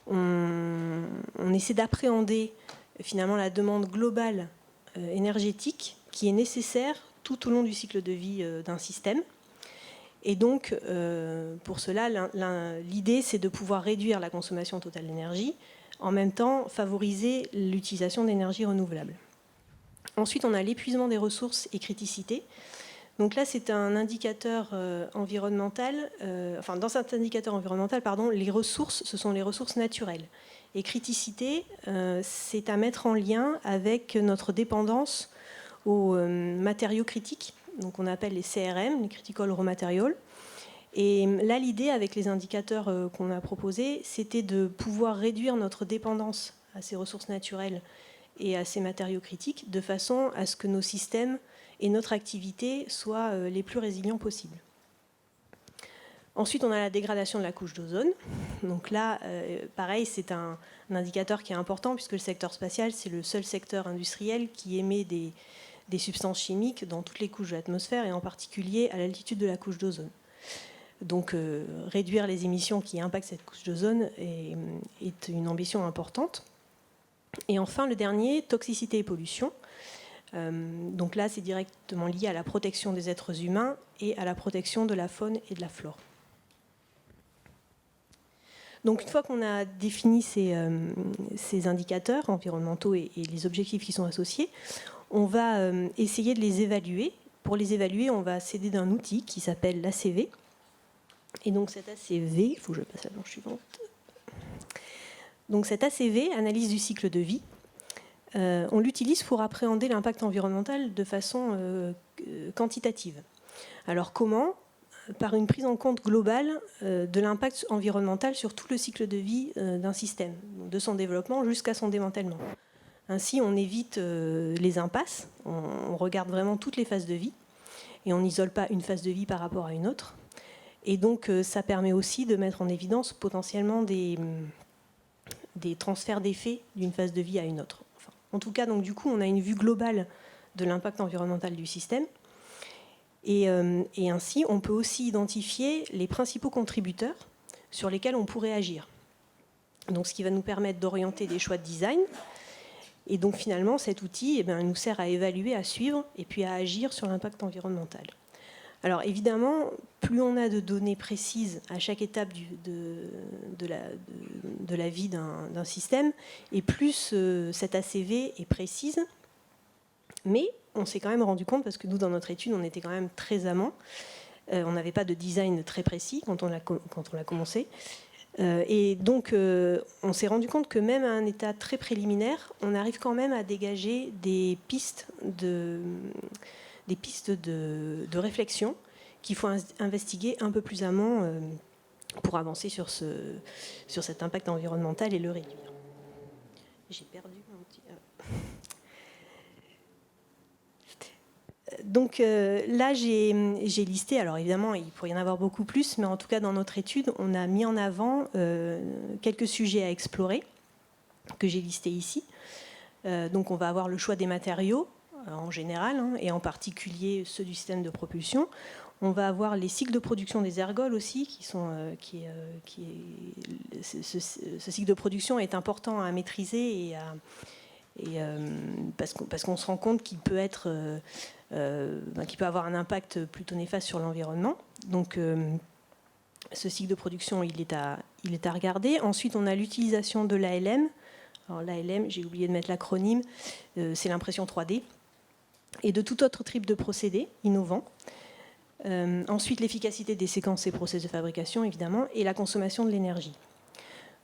on essaie d'appréhender finalement la demande globale énergétique qui est nécessaire tout au long du cycle de vie d'un système. Et donc, pour cela, l'idée, c'est de pouvoir réduire la consommation totale d'énergie, en même temps favoriser l'utilisation d'énergies renouvelables. Ensuite, on a l'épuisement des ressources et criticité. Donc là, c'est un indicateur environnemental. Dans cet indicateur environnemental, les ressources, ce sont les ressources naturelles. Et criticité, c'est à mettre en lien avec notre dépendance aux matériaux critiques, donc on appelle les CRM, les Critical Raw Materials. Et là, l'idée avec les indicateurs qu'on a proposés, c'était de pouvoir réduire notre dépendance à ces ressources naturelles et à ces matériaux critiques, de façon à ce que nos systèmes et notre activité soient les plus résilients possibles. Ensuite, on a la dégradation de la couche d'ozone. Donc là, pareil, c'est un indicateur qui est important puisque le secteur spatial, c'est le seul secteur industriel qui émet des substances chimiques dans toutes les couches de l'atmosphère et en particulier à l'altitude de la couche d'ozone. Donc réduire les émissions qui impactent cette couche d'ozone est une ambition importante. Et enfin, le dernier, toxicité et pollution. Donc là, c'est directement lié à la protection des êtres humains et à la protection de la faune et de la flore. Donc une fois qu'on a défini ces indicateurs environnementaux et les objectifs qui sont associés, on va essayer de les évaluer. Pour les évaluer, on va s'aider d'un outil qui s'appelle l'ACV. Et donc cet ACV, il faut que je passe à la planche suivante. Donc cet ACV, analyse du cycle de vie, on l'utilise pour appréhender l'impact environnemental de façon quantitative. Alors comment ? Par une prise en compte globale de l'impact environnemental sur tout le cycle de vie d'un système, de son développement jusqu'à son démantèlement. Ainsi, on évite les impasses, on regarde vraiment toutes les phases de vie, et on n'isole pas une phase de vie par rapport à une autre. Et donc, ça permet aussi de mettre en évidence potentiellement des transferts d'effets d'une phase de vie à une autre. Enfin, en tout cas, donc, du coup, on a une vue globale de l'impact environnemental du système. Et ainsi, on peut aussi identifier les principaux contributeurs sur lesquels on pourrait agir. Donc, ce qui va nous permettre d'orienter des choix de design. Et donc, finalement, cet outil nous sert à évaluer, à suivre et puis à agir sur l'impact environnemental. Alors, évidemment, plus on a de données précises à chaque étape de la vie d'un système, et plus cette ACV est précise. Mais on s'est quand même rendu compte, parce que nous, dans notre étude, on était quand même très amont. On n'avait pas de design très précis quand on l'a commencé. Et donc, on s'est rendu compte que même à un état très préliminaire, on arrive quand même à dégager des pistes de réflexion qu'il faut investiguer un peu plus amont pour avancer sur cet impact environnemental et le réduire. J'ai perdu mon petit... Donc là, j'ai listé, alors évidemment, il pourrait y en avoir beaucoup plus, mais en tout cas, dans notre étude, on a mis en avant quelques sujets à explorer, que j'ai listés ici. Donc on va avoir le choix des matériaux, en général, et en particulier ceux du système de propulsion. On va avoir les cycles de production des ergols aussi, ce cycle de production est important à maîtriser parce qu'on se rend compte qu'il peut avoir un impact plutôt néfaste sur l'environnement. Donc, ce cycle de production, il est à regarder. Ensuite, on a l'utilisation de l'ALM. Alors, l'ALM, j'ai oublié de mettre l'acronyme, c'est l'impression 3D. Et de tout autre type de procédés innovants. Ensuite, l'efficacité des séquences et process de fabrication, évidemment, et la consommation de l'énergie.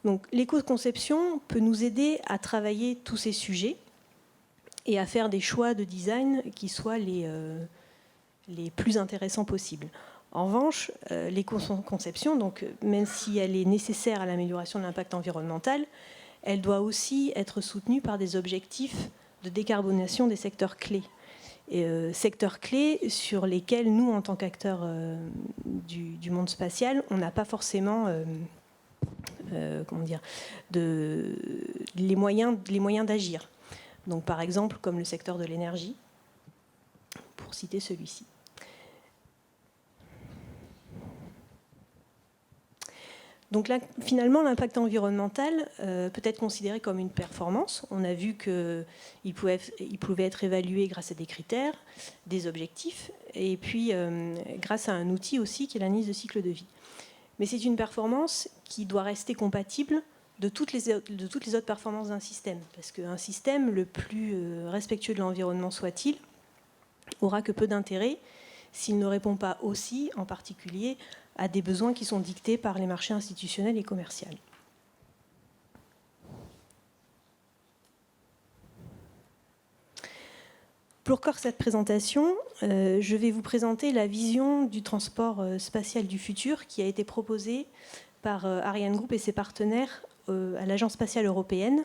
Donc, l'éco-conception peut nous aider à travailler tous ces sujets et à faire des choix de design qui soient les plus intéressants possibles. En revanche, l'éco-conception, donc, même si elle est nécessaire à l'amélioration de l'impact environnemental, elle doit aussi être soutenue par des objectifs de décarbonation des secteurs clés. Secteurs clés sur lesquels nous, en tant qu'acteurs du monde spatial, on n'a pas forcément les moyens d'agir. Donc, par exemple, comme le secteur de l'énergie, pour citer celui-ci. Donc là, finalement, l'impact environnemental peut être considéré comme une performance. On a vu qu'il pouvait être évalué grâce à des critères, des objectifs, et puis grâce à un outil aussi qui est l'analyse de cycle de vie. Mais c'est une performance qui doit rester compatible de toutes les autres performances d'un système. Parce qu'un système, le plus respectueux de l'environnement soit-il, aura que peu d'intérêt s'il ne répond pas aussi, en particulier, à des besoins qui sont dictés par les marchés institutionnels et commerciaux. Pour clore cette présentation, je vais vous présenter la vision du transport spatial du futur qui a été proposée par Ariane Group et ses partenaires à l'Agence spatiale européenne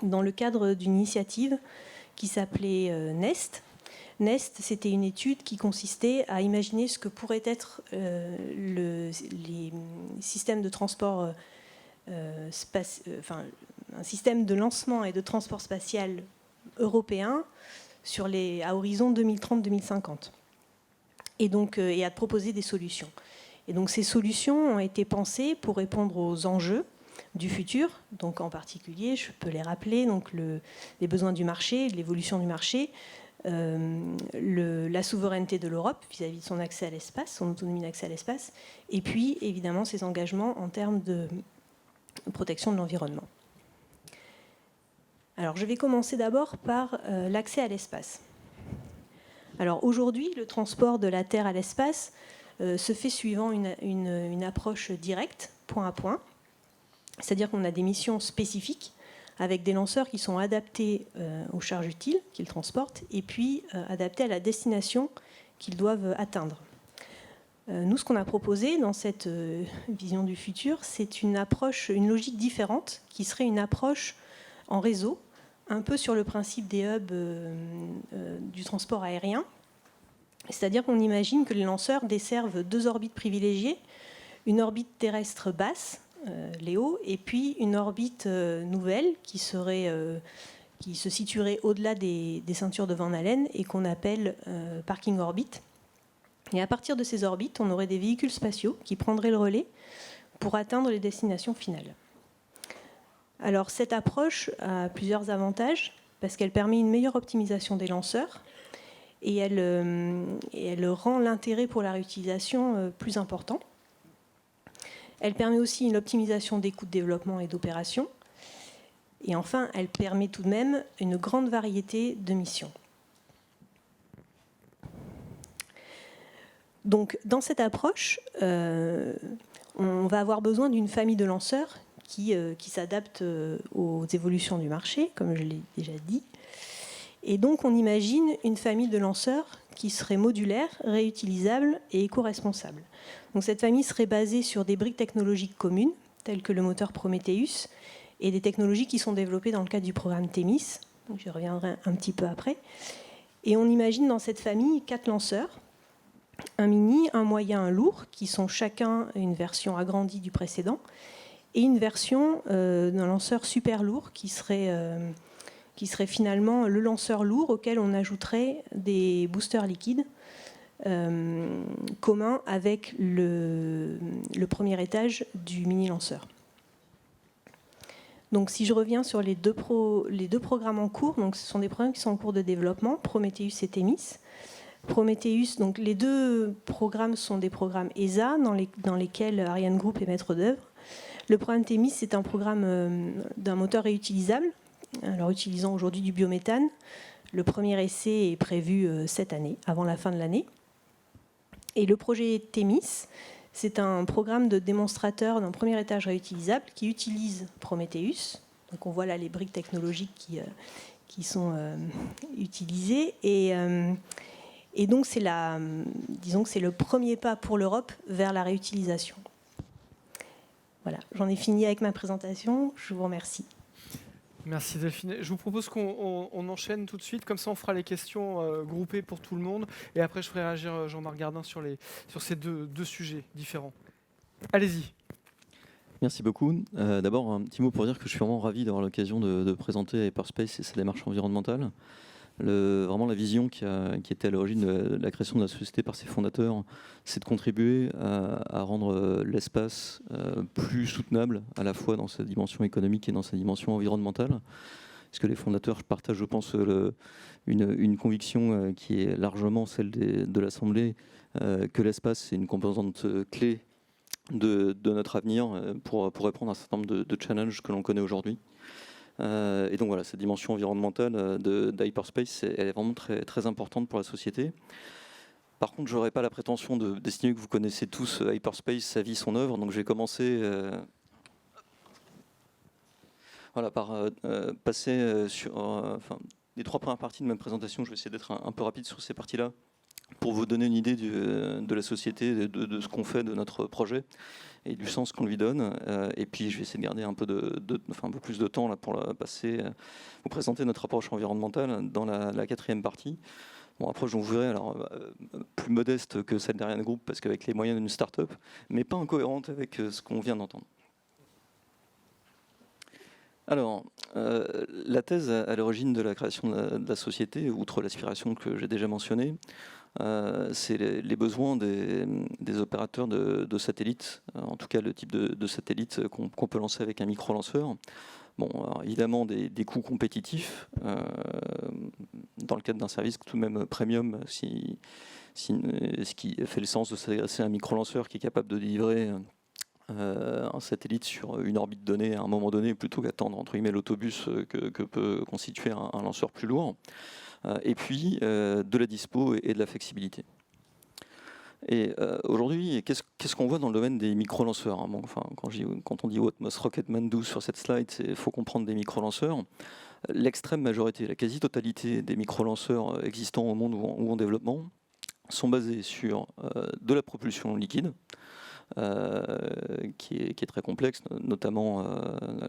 dans le cadre d'une initiative qui s'appelait NEST, NEST, c'était une étude qui consistait à imaginer ce que pourrait être les systèmes de transport, un système de lancement et de transport spatial européen à horizon 2030-2050. Et donc, et à proposer des solutions. Et donc, ces solutions ont été pensées pour répondre aux enjeux du futur. Donc, en particulier, je peux les rappeler, donc les besoins du marché, l'évolution du marché, la souveraineté de l'Europe vis-à-vis de son accès à l'espace, son autonomie d'accès à l'espace, et puis, évidemment, ses engagements en termes de protection de l'environnement. Alors, je vais commencer d'abord par l'accès à l'espace. Alors aujourd'hui, le transport de la Terre à l'espace se fait suivant une approche directe, point à point. C'est-à-dire qu'on a des missions spécifiques avec des lanceurs qui sont adaptés aux charges utiles qu'ils transportent et puis adaptés à la destination qu'ils doivent atteindre. Nous, ce qu'on a proposé dans cette vision du futur, c'est une logique différente qui serait une approche en réseau, un peu sur le principe des hubs du transport aérien. C'est-à-dire qu'on imagine que les lanceurs desservent 2 orbites privilégiées, une orbite terrestre basse, Léo, et puis une orbite nouvelle qui se situerait au-delà des ceintures de Van Allen et qu'on appelle parking orbit. Et à partir de ces orbites, on aurait des véhicules spatiaux qui prendraient le relais pour atteindre les destinations finales. Alors cette approche a plusieurs avantages parce qu'elle permet une meilleure optimisation des lanceurs et elle rend l'intérêt pour la réutilisation plus important. Elle permet aussi une optimisation des coûts de développement et d'opération. Et enfin, elle permet tout de même une grande variété de missions. Donc dans cette approche, on va avoir besoin d'une famille de lanceurs qui s'adapte aux évolutions du marché, comme je l'ai déjà dit. Et donc, on imagine une famille de lanceurs qui serait modulaire, réutilisable et éco-responsable. Donc, cette famille serait basée sur des briques technologiques communes, telles que le moteur Prometheus, et des technologies qui sont développées dans le cadre du programme Thémis. Donc, j'y reviendrai un petit peu après. Et on imagine dans cette famille 4 lanceurs, un mini, un moyen, un lourd, qui sont chacun une version agrandie du précédent, et une version d'un lanceur super lourd qui serait finalement le lanceur lourd auquel on ajouterait des boosters liquides communs avec le premier étage du mini-lanceur. Donc si je reviens sur les deux programmes en cours, donc ce sont des programmes qui sont en cours de développement, Prometheus et Thémis. Prometheus, donc les 2 programmes sont des programmes ESA dans lesquels Ariane Group est maître d'œuvre. Le programme Thémis, c'est un programme d'un moteur réutilisable, alors utilisant aujourd'hui du biométhane. Le premier essai est prévu cette année, avant la fin de l'année. Et le projet Thémis, c'est un programme de démonstrateur d'un premier étage réutilisable qui utilise Prometheus. Donc on voit là les briques technologiques qui sont utilisées. Et donc disons que c'est le premier pas pour l'Europe vers la réutilisation. Voilà, j'en ai fini avec ma présentation. Je vous remercie. Merci Delphine. Je vous propose qu'on enchaîne tout de suite, comme ça on fera les questions groupées pour tout le monde, et après je ferai réagir Jean-Marc Gardin sur ces deux sujets différents. Allez-y. Merci beaucoup. D'abord, un petit mot pour dire que je suis vraiment ravi d'avoir l'occasion de présenter Hyperspace et sa démarche environnementale. Vraiment la vision qui était à l'origine de la création de la société par ses fondateurs, c'est de contribuer à rendre l'espace plus soutenable, à la fois dans sa dimension économique et dans sa dimension environnementale. Parce que les fondateurs partagent, je pense, une conviction qui est largement celle de l'Assemblée, que l'espace c'est une composante clé de notre avenir pour répondre à un certain nombre de challenges que l'on connaît aujourd'hui. Et donc voilà, cette dimension environnementale d'Hyperspace, elle est vraiment très, très importante pour la société. Par contre, je n'aurais pas la prétention d'estimer que vous connaissez tous Hyperspace, sa vie, son œuvre. Donc je vais commencer par passer sur les 3 premières parties de ma présentation. Je vais essayer d'être un peu rapide sur ces parties-là pour vous donner une idée de la société, de ce qu'on fait, de notre projet et du sens qu'on lui donne. Et puis je vais essayer de garder un peu plus de temps là, pour vous présenter notre approche environnementale dans la 4e partie. Bon, approche dont vous verrez, alors, plus modeste que celle d'Ariane Group, parce qu'avec les moyens d'une start-up, mais pas incohérente avec ce qu'on vient d'entendre. Alors, la thèse à l'origine de la création de la société, outre l'aspiration que j'ai déjà mentionnée, c'est les besoins des opérateurs de satellites, en tout cas le type de satellite qu'on peut lancer avec un micro-lanceur. Bon, alors, évidemment des coûts compétitifs, dans le cadre d'un service tout de même premium, ce qui fait le sens de s'adresser à un micro-lanceur qui est capable de délivrer un satellite sur une orbite donnée à un moment donné, plutôt qu'attendre entre guillemets l'autobus que peut constituer un lanceur plus lourd. Et puis de la dispo et de la flexibilité. Et aujourd'hui, qu'est-ce qu'on voit dans le domaine des micro-lanceurs, hein? Bon, enfin, quand on dit What must Rocketman do sur cette slide, il faut comprendre des micro-lanceurs. L'extrême majorité, la quasi-totalité des micro-lanceurs existants au monde ou en développement sont basés sur de la propulsion liquide, qui est très complexe, notamment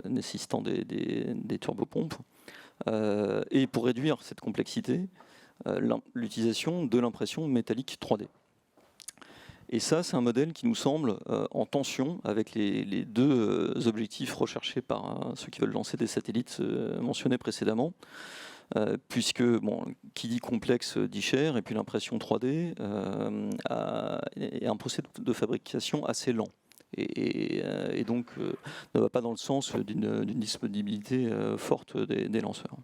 nécessitant des turbopompes. Et pour réduire cette complexité, l'utilisation de l'impression métallique 3D. Et ça, c'est un modèle qui nous semble en tension avec les deux objectifs recherchés par ceux qui veulent lancer des satellites mentionnés précédemment, puisque, bon, qui dit complexe dit cher, et puis l'impression 3D est un procédé de fabrication assez lent. Et donc ne va pas dans le sens d'une disponibilité forte des lanceurs,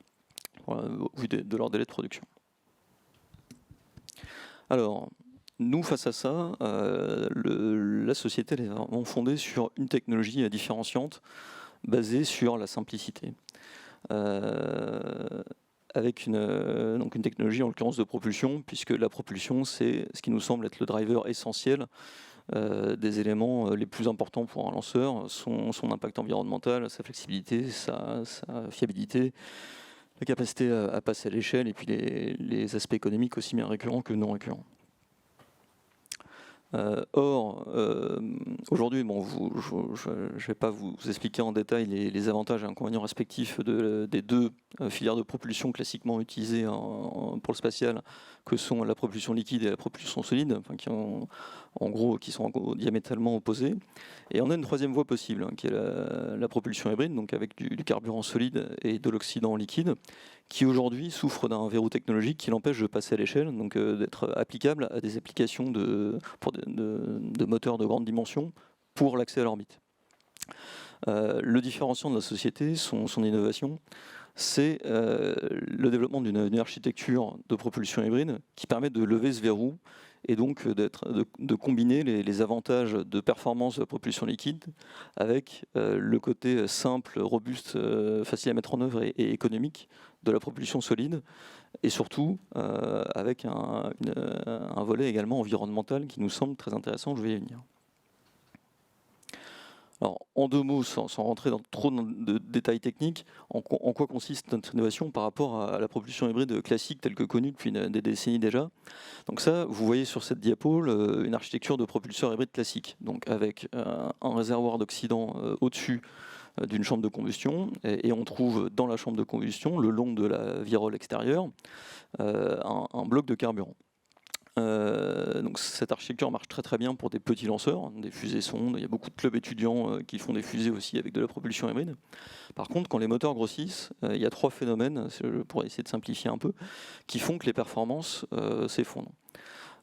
au vu de leur délai de production. Alors, nous, face à ça, la société elle est vraiment fondée sur une technologie différenciante, basée sur la simplicité. Avec une technologie, en l'occurrence de propulsion, puisque la propulsion, c'est ce qui nous semble être le driver essentiel des éléments les plus importants pour un lanceur, son impact environnemental, sa flexibilité, sa fiabilité, la capacité à passer à l'échelle, et puis les aspects économiques aussi bien récurrents que non récurrents. Or, aujourd'hui, bon, je ne vais pas vous expliquer en détail les avantages et inconvénients respectifs des deux filières de propulsion classiquement utilisées pour le spatial, que sont la propulsion liquide et la propulsion solide, enfin, qui sont diamétralement opposées. Et on a une troisième voie possible, hein, qui est la propulsion hybride, donc avec du carburant solide et de l'oxydant liquide, qui aujourd'hui souffre d'un verrou technologique qui l'empêche de passer à l'échelle, donc d'être applicable à des applications de moteurs de grande dimension pour l'accès à l'orbite. Le différenciant de la société, son innovation, c'est le développement d'une architecture de propulsion hybride qui permet de lever ce verrou et donc de combiner les avantages de performance de la propulsion liquide avec le côté simple, robuste, facile à mettre en œuvre et économique de la propulsion solide, et surtout avec un volet également environnemental qui nous semble très intéressant, je vais y venir. Alors, en deux mots, sans rentrer dans trop de détails techniques, en quoi consiste notre innovation par rapport à la propulsion hybride classique telle que connue depuis des décennies déjà. Donc ça, vous voyez sur cette diapo une architecture de propulseur hybride classique, donc avec un réservoir d'oxydant au-dessus d'une chambre de combustion, et on trouve dans la chambre de combustion, le long de la virole extérieure, un bloc de carburant. Donc cette architecture marche très très bien pour des petits lanceurs, des fusées sondes. Il y a beaucoup de clubs étudiants qui font des fusées aussi avec de la propulsion hybride. Par contre, quand les moteurs grossissent, il y a trois phénomènes, pour essayer de simplifier un peu, qui font que les performances s'effondrent.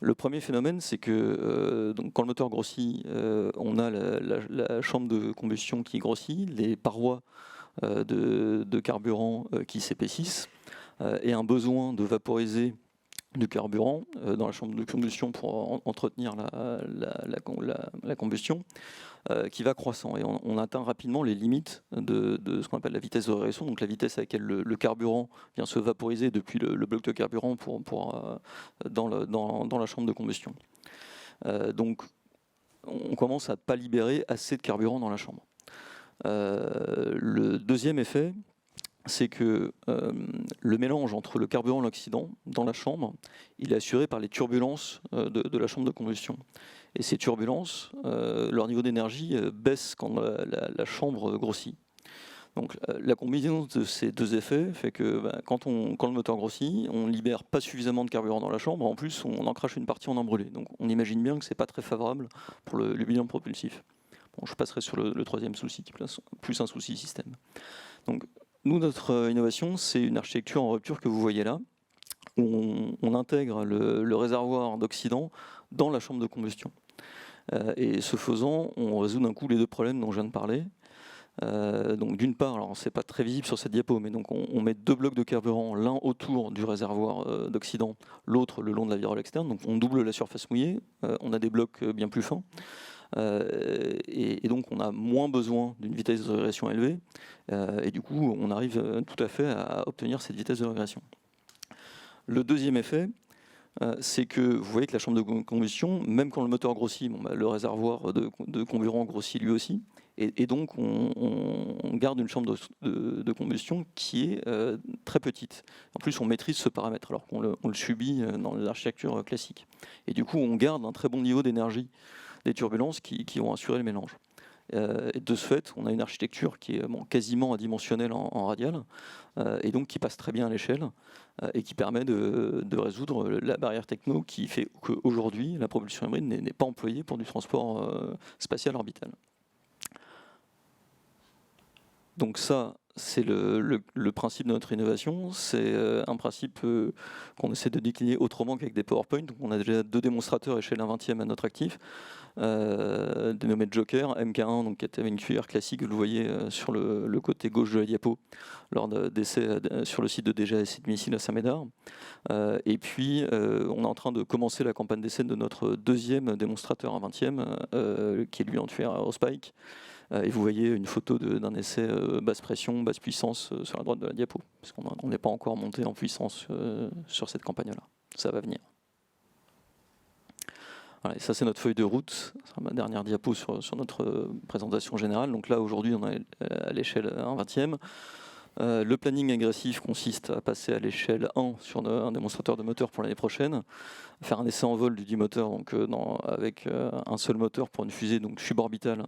Le premier phénomène, c'est que donc quand le moteur grossit, on a la chambre de combustion qui grossit, les parois de carburant qui s'épaississent, et un besoin de vaporiser du carburant dans la chambre de combustion pour entretenir la combustion, qui va croissant. Et on atteint rapidement les limites de ce qu'on appelle la vitesse de réaction, donc la vitesse à laquelle le carburant vient se vaporiser depuis le bloc de carburant dans la chambre de combustion. Donc on commence à ne pas libérer assez de carburant dans la chambre. Le deuxième effet, c'est que le mélange entre le carburant et l'oxydant dans la chambre, il est assuré par les turbulences de la chambre de combustion. Et ces turbulences, leur niveau d'énergie baisse quand la chambre grossit. Donc la combinaison de ces deux effets fait que quand le moteur grossit, on ne libère pas suffisamment de carburant dans la chambre, en plus on en crache une partie, on en brûlé. Donc on imagine bien que ce n'est pas très favorable pour le bilan propulsif. Bon, je passerai sur le troisième souci, qui est plus un souci système. Donc nous, notre innovation, c'est une architecture en rupture que vous voyez là, où on intègre le réservoir d'oxydant dans la chambre de combustion. Et ce faisant, on résout d'un coup les deux problèmes dont je viens de parler. Donc d'une part, alors c'est pas très visible sur cette diapo, mais donc on met deux blocs de carburant, l'un autour du réservoir d'oxydant, l'autre le long de la virole externe. Donc on double la surface mouillée, on a des blocs bien plus fins, et donc on a moins besoin d'une vitesse de régression élevée, et du coup on arrive tout à fait à obtenir cette vitesse de régression. Le deuxième effet, c'est que vous voyez que la chambre de combustion, même quand le moteur grossit, le réservoir de carburant grossit lui aussi, et donc on garde une chambre de combustion qui est très petite. En plus, on maîtrise ce paramètre, alors qu'on le subit dans l'architecture classique. Et du coup, on garde un très bon niveau d'énergie des turbulences qui vont assurer le mélange. Et de ce fait, on a une architecture qui est quasiment adimensionnelle en radial, et donc qui passe très bien à l'échelle, et qui permet de résoudre la barrière techno qui fait qu'aujourd'hui, la propulsion hybride n'est pas employée pour du transport spatial orbital. Donc ça, c'est le principe de notre innovation. C'est un principe qu'on essaie de décliner autrement qu'avec des PowerPoint. Donc on a déjà deux démonstrateurs échelle 1/20 à notre actif, dénommés Joker, MK1, donc, qui était une cuillère classique, vous le voyez sur le côté gauche de la diapo, lors d'essais sur le site de DGA de missiles à Saint-Médard. Et puis, on est en train de commencer la campagne d'essai de notre deuxième démonstrateur 1/20, qui est lui en tueur Aerospike. Et vous voyez une photo d'un essai basse pression, basse puissance sur la droite de la diapo, parce qu'on n'est pas encore monté en puissance sur cette campagne-là. Ça va venir. Voilà, et ça, c'est notre feuille de route. C'est ma dernière diapo sur notre présentation générale. Donc là, aujourd'hui, on est à l'échelle 1/20. Le planning agressif consiste à passer à l'échelle 1 sur un démonstrateur de moteur pour l'année prochaine, faire un essai en vol du 10 moteurs donc, avec un seul moteur pour une fusée donc, suborbitale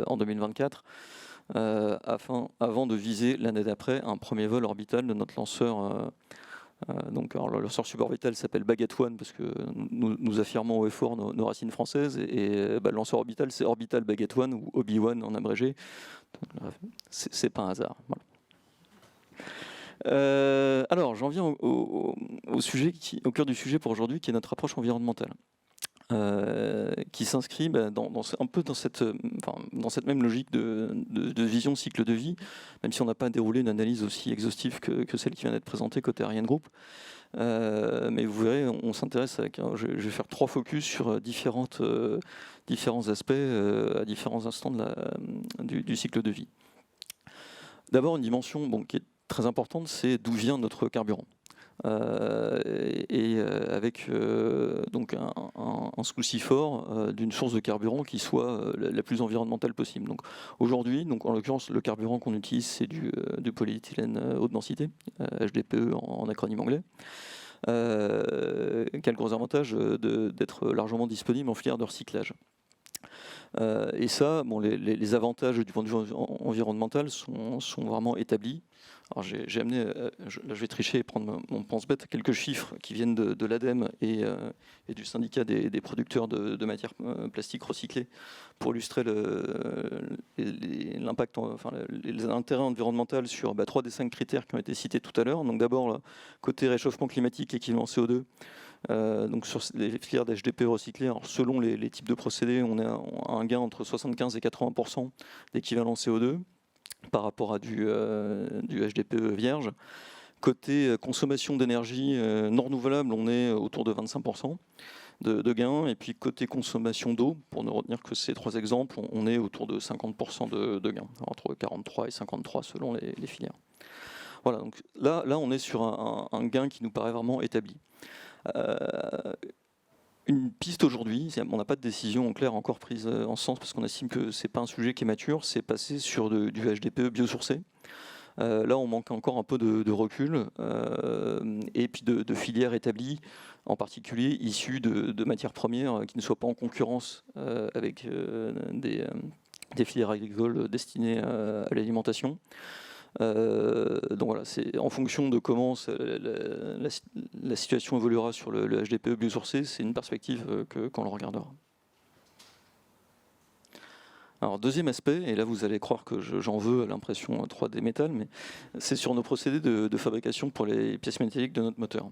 en 2024, avant de viser l'année d'après un premier vol orbital de notre lanceur. Donc, alors, le lanceur suborbital s'appelle Baguette One parce que nous affirmons haut et fort nos racines françaises, et le lanceur orbital c'est Orbital Baguette One ou Obi-Wan en abrégé. C'est pas un hasard. Voilà. Alors, j'en viens au cœur du sujet pour aujourd'hui, qui est notre approche environnementale, qui s'inscrit un peu dans cette même logique de vision cycle de vie, même si on n'a pas déroulé une analyse aussi exhaustive que celle qui vient d'être présentée côté ArianeGroup. Mais vous verrez, on s'intéresse je vais faire 3 focus sur différents aspects à différents instants du cycle de vie. D'abord, une dimension qui est très importante, c'est d'où vient notre carburant. Avec donc un souci fort d'une source de carburant qui soit la plus environnementale possible. Donc aujourd'hui, en l'occurrence, le carburant qu'on utilise, c'est du polyéthylène haute densité, HDPE en acronyme anglais. Qui a le gros avantage d'être largement disponible en filière de recyclage. Et ça, les avantages du point de vue environnemental sont vraiment établis. Alors j'ai amené, là je vais tricher et prendre mon pense-bête, quelques chiffres qui viennent de l'ADEME et du syndicat des producteurs de matières plastiques recyclées pour illustrer l'impact, l'intérêt environnemental sur 3 des 5 critères qui ont été cités tout à l'heure. Donc d'abord, côté réchauffement climatique équivalent CO2, donc sur les filières d'HDPE recyclées, alors selon les types de procédés, on a un gain entre 75 et 80% d'équivalent CO2 par rapport à du HDPE vierge. Côté consommation d'énergie non renouvelable, on est autour de 25% de gains. Et puis côté consommation d'eau, pour ne retenir que ces 3 exemples, on est autour de 50% de gains, entre 43 et 53 selon les filières. Voilà, donc là on est sur un gain qui nous paraît vraiment établi. Une piste aujourd'hui, on n'a pas de décision en clair encore prise en ce sens parce qu'on estime que ce n'est pas un sujet qui est mature, c'est passer sur du HDPE biosourcé. Là, on manque encore un peu de recul et puis de filières établies, en particulier issues de matières premières qui ne soient pas en concurrence avec des filières agricoles destinées à l'alimentation. Donc voilà, c'est en fonction de comment la situation évoluera sur le HDPE biosourcé, c'est une perspective qu'on le regardera. Alors deuxième aspect, et là vous allez croire que j'en veux à l'impression 3D métal, mais c'est sur nos procédés de fabrication pour les pièces métalliques de notre moteur.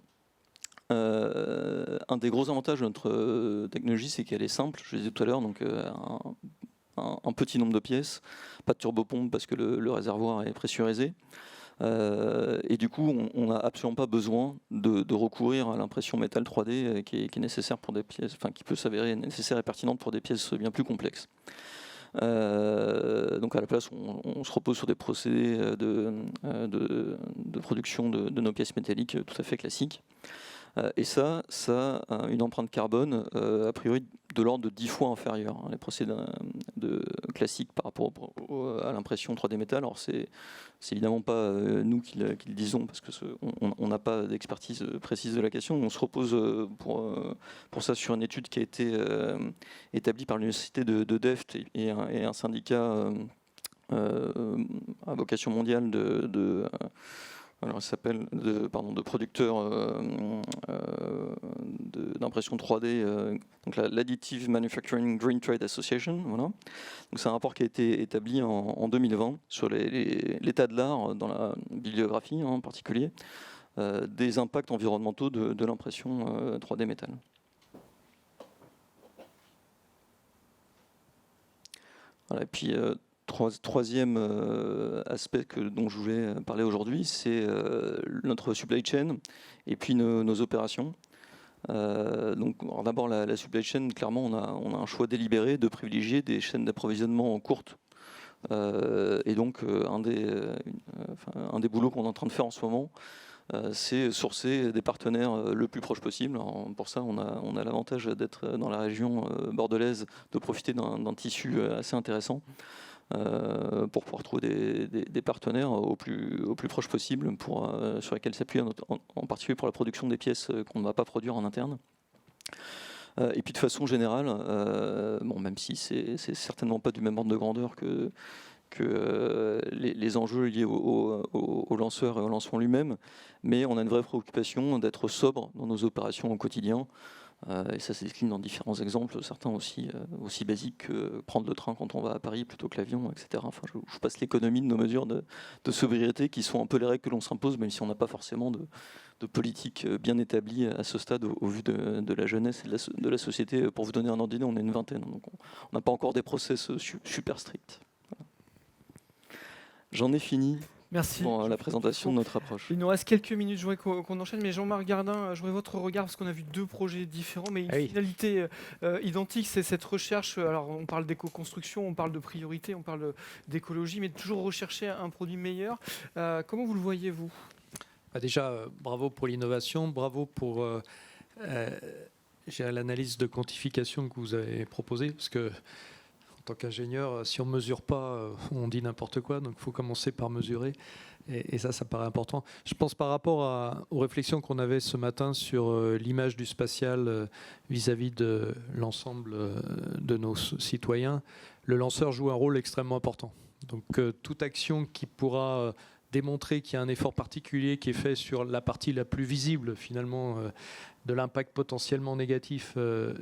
Un des gros avantages de notre technologie, c'est qu'elle est simple, je le disais tout à l'heure, donc un petit nombre de pièces, pas de turbopompe parce que le réservoir est pressurisé. Et du coup, on n'a absolument pas besoin de recourir à l'impression métal 3D qui est nécessaire pour des pièces, enfin qui peut s'avérer nécessaire et pertinente pour des pièces bien plus complexes. Donc à la place, on se repose sur des procédés de production de nos pièces métalliques tout à fait classiques. Et ça a une empreinte carbone a priori de l'ordre de 10 fois inférieure. Les procédés classiques par rapport à l'impression 3D métal, alors c'est évidemment pas nous qui le disons parce qu'on n'a pas d'expertise précise de la question. On se repose pour ça sur une étude qui a été établie par l'université de Delft et un syndicat à vocation mondiale alors, ça s'appelle de producteurs d'impression 3D, donc l'Additive Manufacturing Green Trade Association. Voilà. Donc c'est un rapport qui a été établi en 2020 sur l'état de l'art dans la bibliographie en particulier, des impacts environnementaux de l'impression 3D métal. Voilà, et puis troisième aspect dont je voulais parler aujourd'hui, c'est notre supply chain et puis nos opérations. Donc d'abord la supply chain, clairement on a un choix délibéré de privilégier des chaînes d'approvisionnement courtes. Et donc un des boulots qu'on est en train de faire en ce moment, c'est sourcer des partenaires le plus proche possible. Alors, pour ça, on a l'avantage d'être dans la région bordelaise, de profiter d'un tissu assez intéressant. Pour pouvoir trouver des partenaires au plus proche possible sur lesquels s'appuyer, en particulier pour la production des pièces qu'on ne va pas produire en interne. Et puis de façon générale, même si c'est certainement pas du même ordre de grandeur que les enjeux liés au lanceur et au lancement lui-même, mais on a une vraie préoccupation d'être sobre dans nos opérations au quotidien. Et ça se décline dans différents exemples, certains aussi basiques que prendre le train quand on va à Paris plutôt que l'avion, etc. Enfin, je passe l'économie de nos mesures de sobriété qui sont un peu les règles que l'on s'impose, même si on n'a pas forcément de politique bien établie à ce stade au vu de la jeunesse et de la société. Pour vous donner un ordre d'idée, on est une vingtaine, donc on n'a pas encore des process super stricts. Voilà. J'en ai fini. Merci pour la présentation de notre approche. Il nous reste quelques minutes, je voudrais qu'on enchaîne, mais Jean-Marc Gardin, je voudrais votre regard, parce qu'on a vu deux projets différents, mais une finalité identique, c'est cette recherche. Alors on parle d'éco-construction, on parle de priorité, on parle d'écologie, mais toujours rechercher un produit meilleur. Comment vous le voyez, vous ? Déjà, bravo pour l'innovation, bravo pour l'analyse de quantification que vous avez proposée, parce que en tant qu'ingénieur, si on ne mesure pas, on dit n'importe quoi, donc il faut commencer par mesurer, et ça paraît important. Je pense par rapport aux réflexions qu'on avait ce matin sur l'image du spatial vis-à-vis de l'ensemble de nos citoyens, le lanceur joue un rôle extrêmement important. Donc toute action qui pourra démontrer qu'il y a un effort particulier qui est fait sur la partie la plus visible finalement de l'impact potentiellement négatif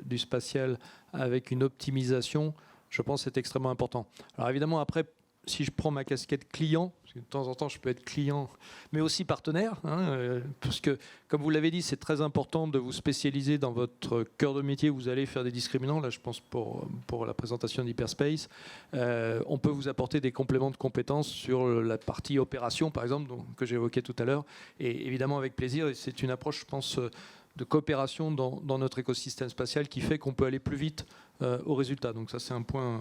du spatial avec une optimisation, je pense que c'est extrêmement important. Alors évidemment, après, si je prends ma casquette client, parce que de temps en temps je peux être client, mais aussi partenaire, parce que, comme vous l'avez dit, c'est très important de vous spécialiser dans votre cœur de métier. Vous allez faire des discriminants, là je pense pour la présentation d'Hyperspace. On peut vous apporter des compléments de compétences sur la partie opération, par exemple, que j'évoquais tout à l'heure, et évidemment avec plaisir, et c'est une approche, je pense, de coopération dans notre écosystème spatial qui fait qu'on peut aller plus vite au résultat. Donc ça, c'est un point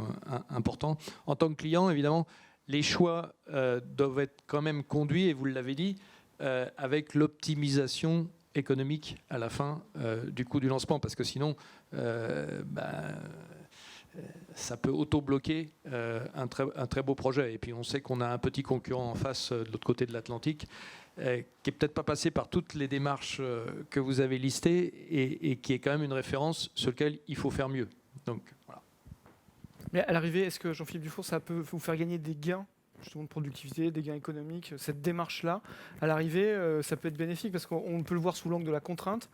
important. En tant que client, évidemment, les choix doivent être quand même conduits, et vous l'avez dit, avec l'optimisation économique à la fin du coût du lancement, parce que sinon, ça peut auto-bloquer un très beau projet. Et puis on sait qu'on a un petit concurrent en face de l'autre côté de l'Atlantique, qui n'est peut-être pas passé par toutes les démarches que vous avez listées, et qui est quand même une référence sur laquelle il faut faire mieux. Donc, voilà. Mais à l'arrivée, est-ce que Jean-Philippe Dufour, ça peut vous faire gagner des gains justement de productivité, des gains économiques, cette démarche-là, à l'arrivée, ça peut être bénéfique parce qu'on peut le voir sous l'angle de la contrainte.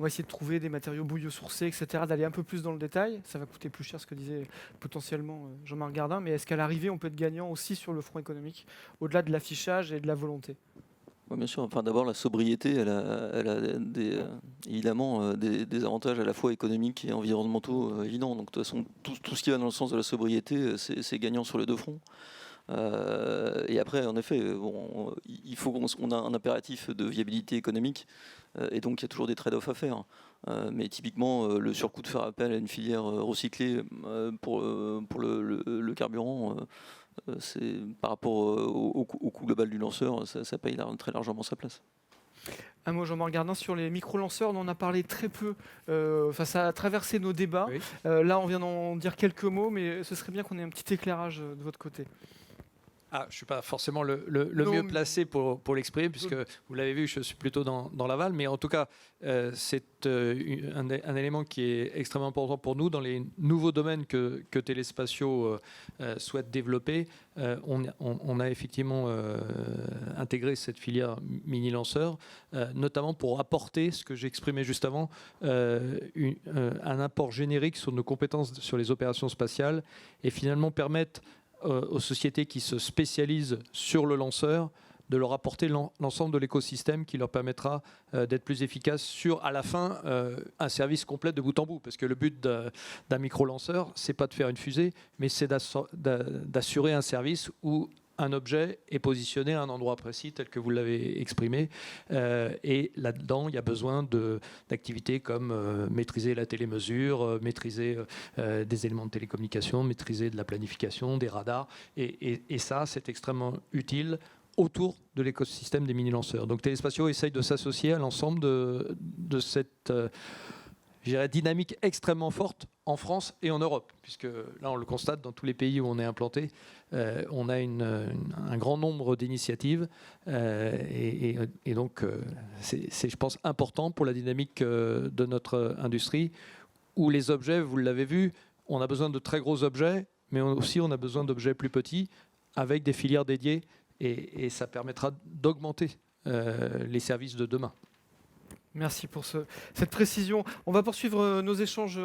On va essayer de trouver des matériaux bouilleux-sourcés, etc., d'aller un peu plus dans le détail. Ça va coûter plus cher, ce que disait potentiellement Jean-Marc Gardin, mais est-ce qu'à l'arrivée, on peut être gagnant aussi sur le front économique, au-delà de l'affichage et de la volonté ? Oui, bien sûr. Enfin, d'abord, la sobriété, elle a évidemment des avantages à la fois économiques et environnementaux évidents. Donc, de toute façon, tout ce qui va dans le sens de la sobriété, c'est gagnant sur les deux fronts. Et après, en effet, il faut qu'on a un impératif de viabilité économique, et donc il y a toujours des trade-offs à faire. Mais typiquement, le surcoût de faire appel à une filière recyclée pour le carburant, c'est par rapport au coût global du lanceur, ça paye très largement sa place. Un mot, Jean-Marc Gardin, sur les micro-lanceurs, on en a parlé très peu. Ça a traversé nos débats. Oui. Là, on vient d'en dire quelques mots, mais ce serait bien qu'on ait un petit éclairage de votre côté. Je ne suis pas forcément le Non, mieux mais- placé pour l'exprimer, puisque vous l'avez vu, je suis plutôt dans l'aval. Mais en tout cas, c'est un élément qui est extrêmement important pour nous dans les nouveaux domaines que Téléspatiaux souhaite développer. On a effectivement intégré cette filière mini-lanceur, notamment pour apporter, ce que j'exprimais juste avant, un apport générique sur nos compétences sur les opérations spatiales et finalement permettre aux sociétés qui se spécialisent sur le lanceur de leur apporter l'ensemble de l'écosystème qui leur permettra d'être plus efficaces sur, à la fin, un service complet de bout en bout. Parce que le but d'un micro-lanceur, c'est pas de faire une fusée, mais c'est d'assurer un service où un objet est positionné à un endroit précis tel que vous l'avez exprimé. Et là-dedans, il y a besoin d'activités comme maîtriser la télémesure, maîtriser des éléments de télécommunication, maîtriser de la planification, des radars. Et ça, c'est extrêmement utile autour de l'écosystème des mini-lanceurs. Donc Téléspatiaux essaye de s'associer à l'ensemble de cette dynamique extrêmement forte en France et en Europe, puisque là on le constate dans tous les pays où on est implanté, on a un grand nombre d'initiatives et donc c'est je pense important pour la dynamique de notre industrie, où les objets, vous l'avez vu, on a besoin de très gros objets, mais aussi on a besoin d'objets plus petits avec des filières dédiées, et ça permettra d'augmenter les services de demain. Merci pour cette précision. On va poursuivre nos échanges,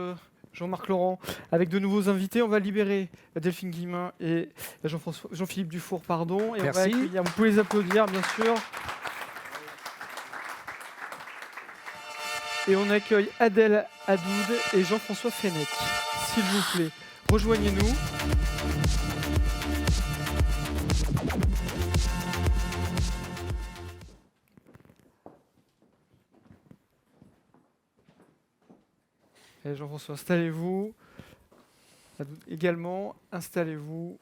Jean-Marc Laurent, avec de nouveaux invités. On va libérer Delphine Guillemin et Jean-Philippe Dufour, pardon. Et Merci. On va accueillir, vous pouvez les applaudir, bien sûr. Et on accueille Adèle Hadoud et Jean-François Fenech. S'il vous plaît, rejoignez-nous. Et Jean-François, installez-vous. Également, installez-vous.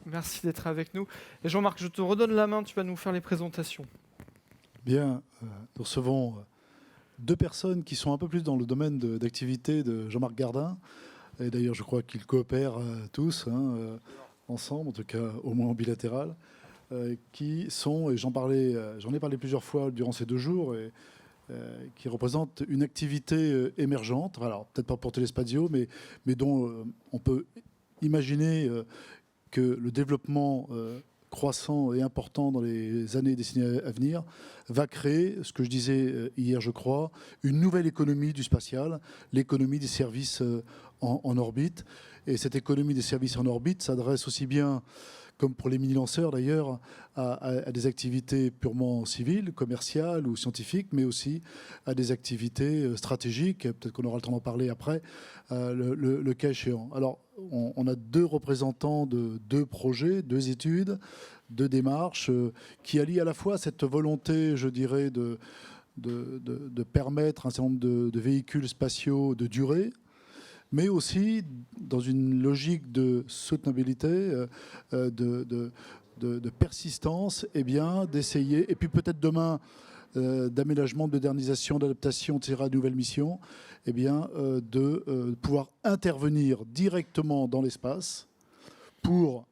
Merci d'être avec nous. Et Jean-Marc, je te redonne la main, tu vas nous faire les présentations. Bien, nous recevons deux personnes qui sont un peu plus dans le domaine d'activité de Jean-Marc Gardin. Et d'ailleurs, je crois qu'ils coopèrent tous ensemble, en tout cas au moins en bilatéral, qui sont, et j'en ai parlé plusieurs fois durant ces 2 jours, et qui représentent une activité émergente, alors peut-être pas pour Téléspatiaux, mais dont on peut imaginer que le développement croissant et important dans les années et décennies à venir va créer, ce que je disais hier, je crois, une nouvelle économie du spatial, l'économie des services en orbite. Et cette économie des services en orbite s'adresse aussi bien, comme pour les mini-lanceurs d'ailleurs, à des activités purement civiles, commerciales ou scientifiques, mais aussi à des activités stratégiques. Peut-être qu'on aura le temps d'en parler après, le cas échéant. Alors, on a 2 représentants de 2 projets, 2 études, 2 démarches qui allient à la fois cette volonté, je dirais, de permettre un certain nombre de véhicules spatiaux de durée, mais aussi dans une logique de soutenabilité, de persistance, et bien d'essayer, et puis peut-être demain d'aménagement, de modernisation, d'adaptation, etc., de nouvelles missions, et bien de pouvoir intervenir directement dans l'espace pour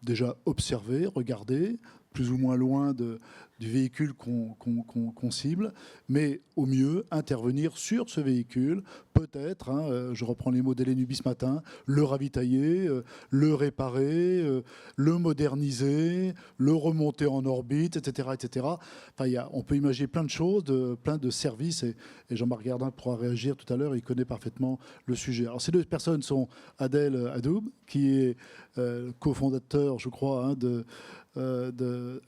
déjà observer, regarder, plus ou moins loin du véhicule qu'on cible, mais au mieux intervenir sur ce véhicule, peut-être, hein, je reprends les mots d'Hélène ce matin, le ravitailler, le réparer, le moderniser, le remonter en orbite, etc. etc. Enfin, on peut imaginer plein de choses, plein de services, et Jean-Marc Gardin pourra réagir tout à l'heure, il connaît parfaitement le sujet. Alors ces deux personnes sont Adel Adoub, qui est cofondateur, je crois, hein, de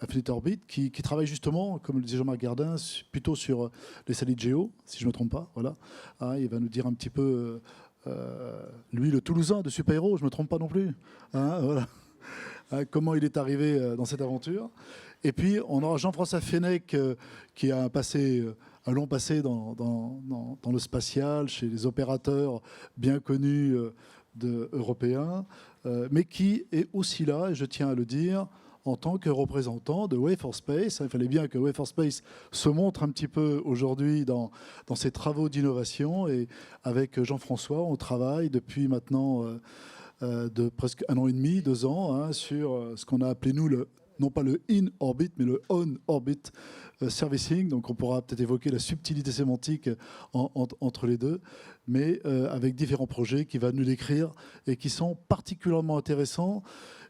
Infinite Orbit, qui travaille justement, comme le disait Jean-Marc Gardin, plutôt sur les satellites géo, si je ne me trompe pas. Voilà. Hein, il va nous dire un petit peu, lui, le Toulousain de Super Héros, je ne me trompe pas non plus. Hein, voilà. Hein, comment il est arrivé dans cette aventure. Et puis, on aura Jean-François Fenech, qui a un long passé dans le spatial, chez les opérateurs bien connus européens, mais qui est aussi là, et je tiens à le dire, en tant que représentant de Way for Space. Il fallait bien que Way for Space se montre un petit peu aujourd'hui dans ses travaux d'innovation. Et avec Jean-François, on travaille depuis maintenant de presque 1 an et demi, 2 ans, hein, sur ce qu'on a appelé, nous, non pas le in-orbit, mais le on-orbit servicing. Donc on pourra peut-être évoquer la subtilité sémantique entre les deux, mais avec différents projets qui va nous décrire et qui sont particulièrement intéressants.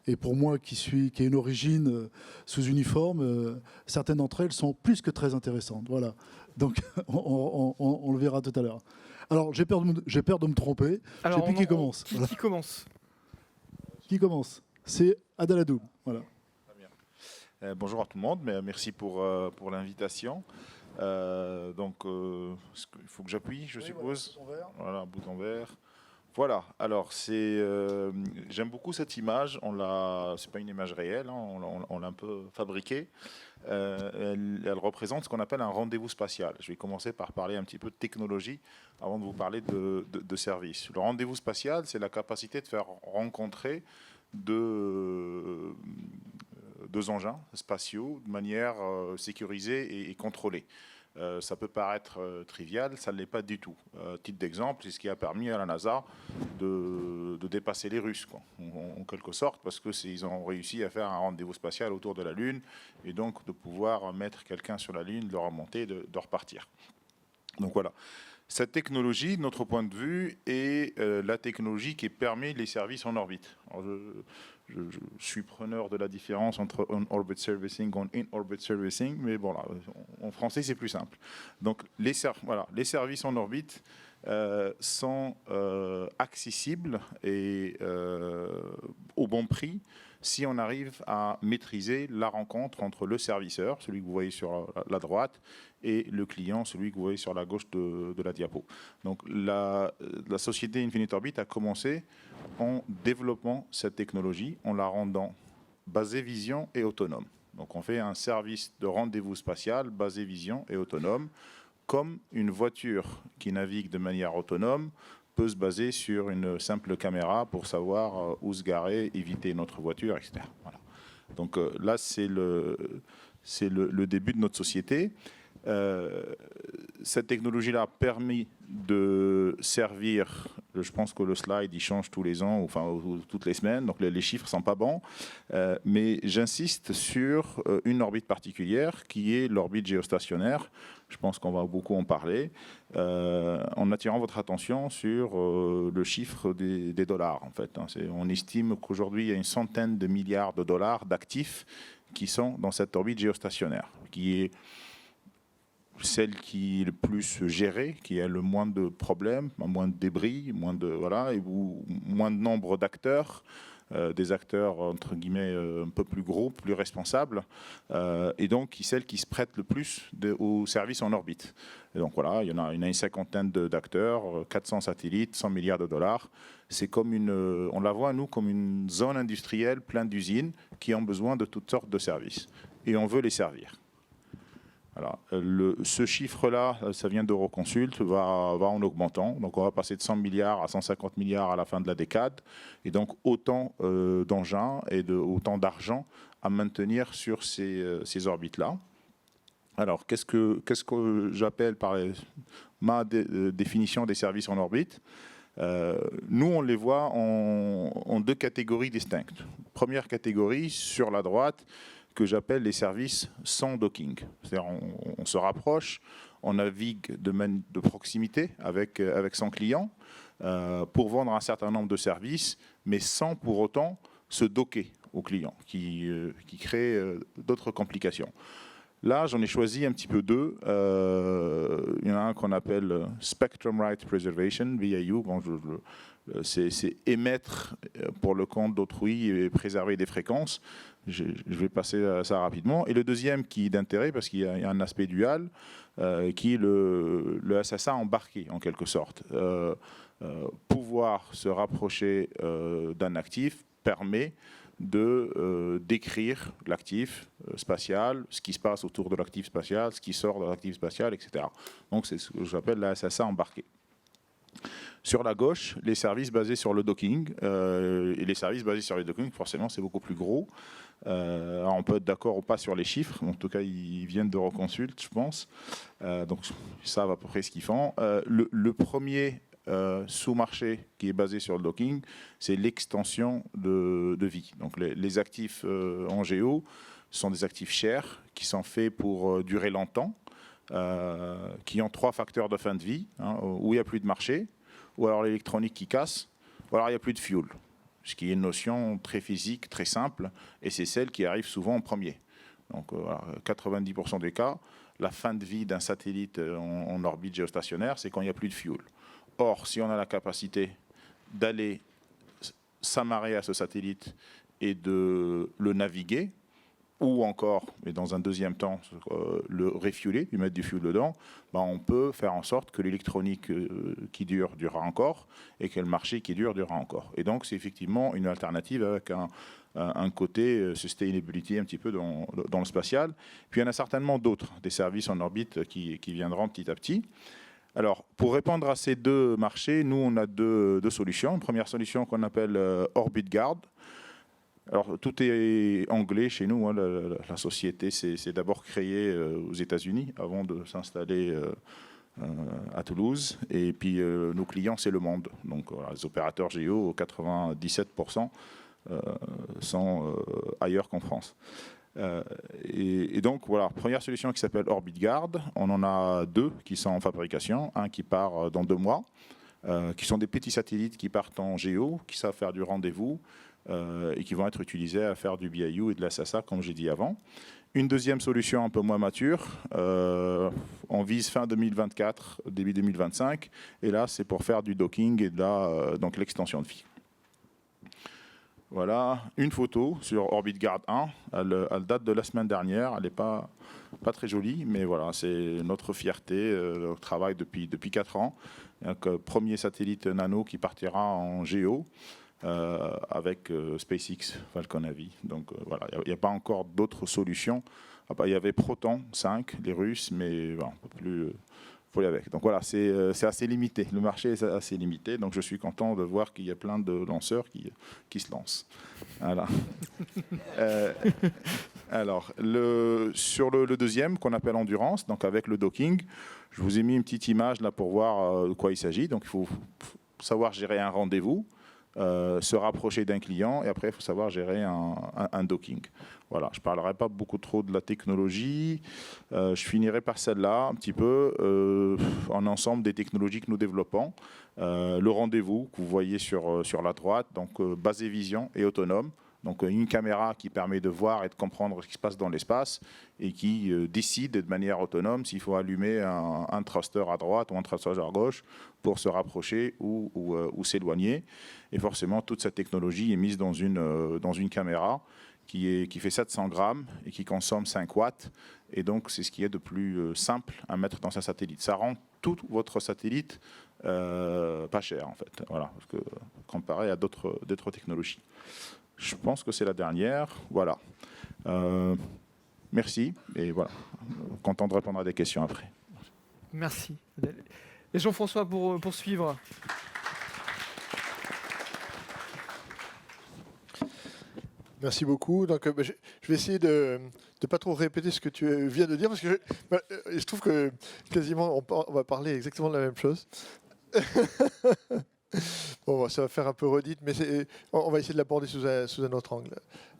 Et pour moi, qui ai une origine sous uniforme, certaines d'entre elles sont plus que très intéressantes. Voilà. Donc, on le verra tout à l'heure. Alors, j'ai peur de me tromper. Alors, je sais plus qui commence. Qui commence? Qui commence? C'est Adel Adoub. Voilà. Très bien. Bonjour à tout le monde, mais merci pour l'invitation. Donc, il faut que j'appuie, je suppose. Voilà, bouton vert. Voilà, alors j'aime beaucoup cette image, c'est pas une image réelle, hein, on l'a un peu fabriquée. Elle représente ce qu'on appelle un rendez-vous spatial. Je vais commencer par parler un petit peu de technologie avant de vous parler de service. Le rendez-vous spatial, c'est la capacité de faire rencontrer deux engins spatiaux de manière sécurisée et contrôlée. Ça peut paraître trivial, ça ne l'est pas du tout. Titre d'exemple, c'est ce qui a permis à la NASA de dépasser les Russes, quoi, en quelque sorte, parce qu'ils ont réussi à faire un rendez-vous spatial autour de la Lune, et donc de pouvoir mettre quelqu'un sur la Lune, de le remonter, de repartir. Donc voilà. Cette technologie, de notre point de vue, est la technologie qui permet les services en orbite. Alors je suis preneur de la différence entre on-orbit servicing et in-orbit servicing, mais bon, là, en français, c'est plus simple. Donc, les services en orbite sont accessibles et au bon prix si on arrive à maîtriser la rencontre entre le serviceur, celui que vous voyez sur la droite, et le client, celui que vous voyez sur la gauche de la diapo. Donc la société Infinite Orbit a commencé en développant cette technologie, en la rendant basée vision et autonome. Donc on fait un service de rendez-vous spatial basé vision et autonome, comme une voiture qui navigue de manière autonome peut se baser sur une simple caméra pour savoir où se garer, éviter notre voiture, etc. Voilà. Donc là, c'est le début de notre société. Cette technologie-là a permis de servir, je pense que le slide il change tous les ans, enfin toutes les semaines, donc les chiffres ne sont pas bons, mais j'insiste sur une orbite particulière qui est l'orbite géostationnaire. Je pense qu'on va beaucoup en parler, en attirant votre attention sur le chiffre des dollars. En fait, on estime qu'aujourd'hui il y a une centaine de milliards de dollars d'actifs qui sont dans cette orbite géostationnaire, qui est celle qui est le plus gérée, qui a le moins de problèmes, moins de débris, moins de nombre d'acteurs, des acteurs entre guillemets un peu plus gros, plus responsables, et donc celle qui se prête le plus aux services en orbite. Et donc voilà, il y en a une cinquantaine d'acteurs, 400 satellites, 100 milliards de dollars. C'est comme on la voit nous comme une zone industrielle pleine d'usines qui ont besoin de toutes sortes de services, et on veut les servir. Voilà. Ce chiffre-là, ça vient d'Euroconsult, va en augmentant. Donc on va passer de 100 milliards à 150 milliards à la fin de la décade. Et donc autant d'engins et autant d'argent à maintenir sur ces orbites-là. Alors qu'est-ce que j'appelle par ma définition des services en orbite? Nous, on les voit en deux catégories distinctes. Première catégorie, sur la droite, que j'appelle les services sans docking. C'est-à-dire on se rapproche, on navigue de proximité avec son client pour vendre un certain nombre de services, mais sans pour autant se docker au client, qui crée d'autres complications. Là, j'en ai choisi un petit peu deux. Il y en a un qu'on appelle Spectrum Right Preservation, VIU. Bon, c'est émettre pour le compte d'autrui et préserver des fréquences. Je vais passer à ça rapidement. Et le deuxième qui est d'intérêt, parce qu'il y a un aspect dual, qui est le SSA embarqué, en quelque sorte. Pouvoir se rapprocher d'un actif permet de décrire l'actif spatial, ce qui se passe autour de l'actif spatial, ce qui sort de l'actif spatial, etc. Donc c'est ce que j'appelle la SSA embarquée. Sur la gauche, les services basés sur le docking. Et les services basés sur le docking, forcément, c'est beaucoup plus gros. Alors on peut être d'accord ou pas sur les chiffres. En tout cas, ils viennent d'Euroconsult, je pense. Donc ça va à peu près ce qu'ils font. Le premier sous-marché qui est basé sur le docking, c'est l'extension de vie. Donc les actifs en géo sont des actifs chers qui sont faits pour durer longtemps, qui ont 3 facteurs de fin de vie, où il n'y a plus de marché, ou alors l'électronique qui casse, ou alors il n'y a plus de fuel. Ce qui est une notion très physique, très simple, et c'est celle qui arrive souvent en premier. Donc 90% des cas, la fin de vie d'un satellite en orbite géostationnaire, c'est quand il n'y a plus de fuel. Or, si on a la capacité d'aller s'amarrer à ce satellite et de le naviguer, ou encore, et dans un deuxième temps, le refueler, lui mettre du fuel dedans, on peut faire en sorte que l'électronique qui durera encore et que le marché qui durera encore. Et donc, c'est effectivement une alternative avec un côté sustainability un petit peu dans le spatial. Puis, il y en a certainement d'autres, des services en orbite qui viendront petit à petit. Alors, pour répondre à ces deux marchés, nous, on a deux solutions. Une première solution qu'on appelle OrbitGuard. Alors, tout est anglais chez nous. La société s'est d'abord créée aux États-Unis avant de s'installer à Toulouse. Et puis, nos clients, c'est le monde. Donc, voilà, les opérateurs géo, 97% sont ailleurs qu'en France. Et donc, voilà, première solution qui s'appelle OrbitGuard. On en a 2 qui sont en fabrication. Un qui part dans 2 mois, qui sont des petits satellites qui partent en géo, qui savent faire du rendez-vous et qui vont être utilisés à faire du BIU et de la SSA, comme j'ai dit avant. Une deuxième solution un peu moins mature, on vise fin 2024, début 2025. Et là, c'est pour faire du docking et donc l'extension de vie. Voilà, une photo sur OrbitGuard 1. Elle date de la semaine dernière. Elle n'est pas très jolie, mais voilà, c'est notre fierté. On travaille depuis 4 ans. Donc, premier satellite nano qui partira en géo avec SpaceX Falcon Heavy. Donc voilà, il n'y a pas encore d'autres solutions. Il y avait Proton 5, les Russes, mais voilà, on ne peut plus faut aller avec. Donc voilà, c'est assez limité. Le marché est assez limité. Donc je suis content de voir qu'il y a plein de lanceurs qui se lancent. Voilà. Alors, sur le deuxième, qu'on appelle Endurance, donc avec le docking, je vous ai mis une petite image là pour voir de quoi il s'agit. Donc il faut savoir gérer un rendez-vous, se rapprocher d'un client, et après il faut savoir gérer un docking. Voilà, je ne parlerai pas beaucoup trop de la technologie. Je finirai par celle-là, un petit peu, en ensemble des technologies que nous développons. Le rendez-vous que vous voyez sur la droite, donc basé vision et autonome. Donc une caméra qui permet de voir et de comprendre ce qui se passe dans l'espace et qui décide de manière autonome s'il faut allumer un thruster à droite ou un thruster à gauche pour se rapprocher ou s'éloigner. Et forcément, toute cette technologie est mise dans une caméra qui fait 700 grammes et qui consomme 5 watts. Et donc, c'est ce qui est de plus simple à mettre dans un satellite. Ça rend tout votre satellite pas cher, en fait. Voilà, parce que, comparé à d'autres technologies. Je pense que c'est la dernière. Voilà. Merci. Et voilà. Content de répondre à des questions après. Merci. Et Jean-François, pour poursuivre. Merci beaucoup. Donc, je vais essayer de ne pas trop répéter ce que tu viens de dire, parce que je trouve que quasiment on va parler exactement de la même chose. Bon, ça va faire un peu redite, mais on va essayer de l'aborder sous un autre angle.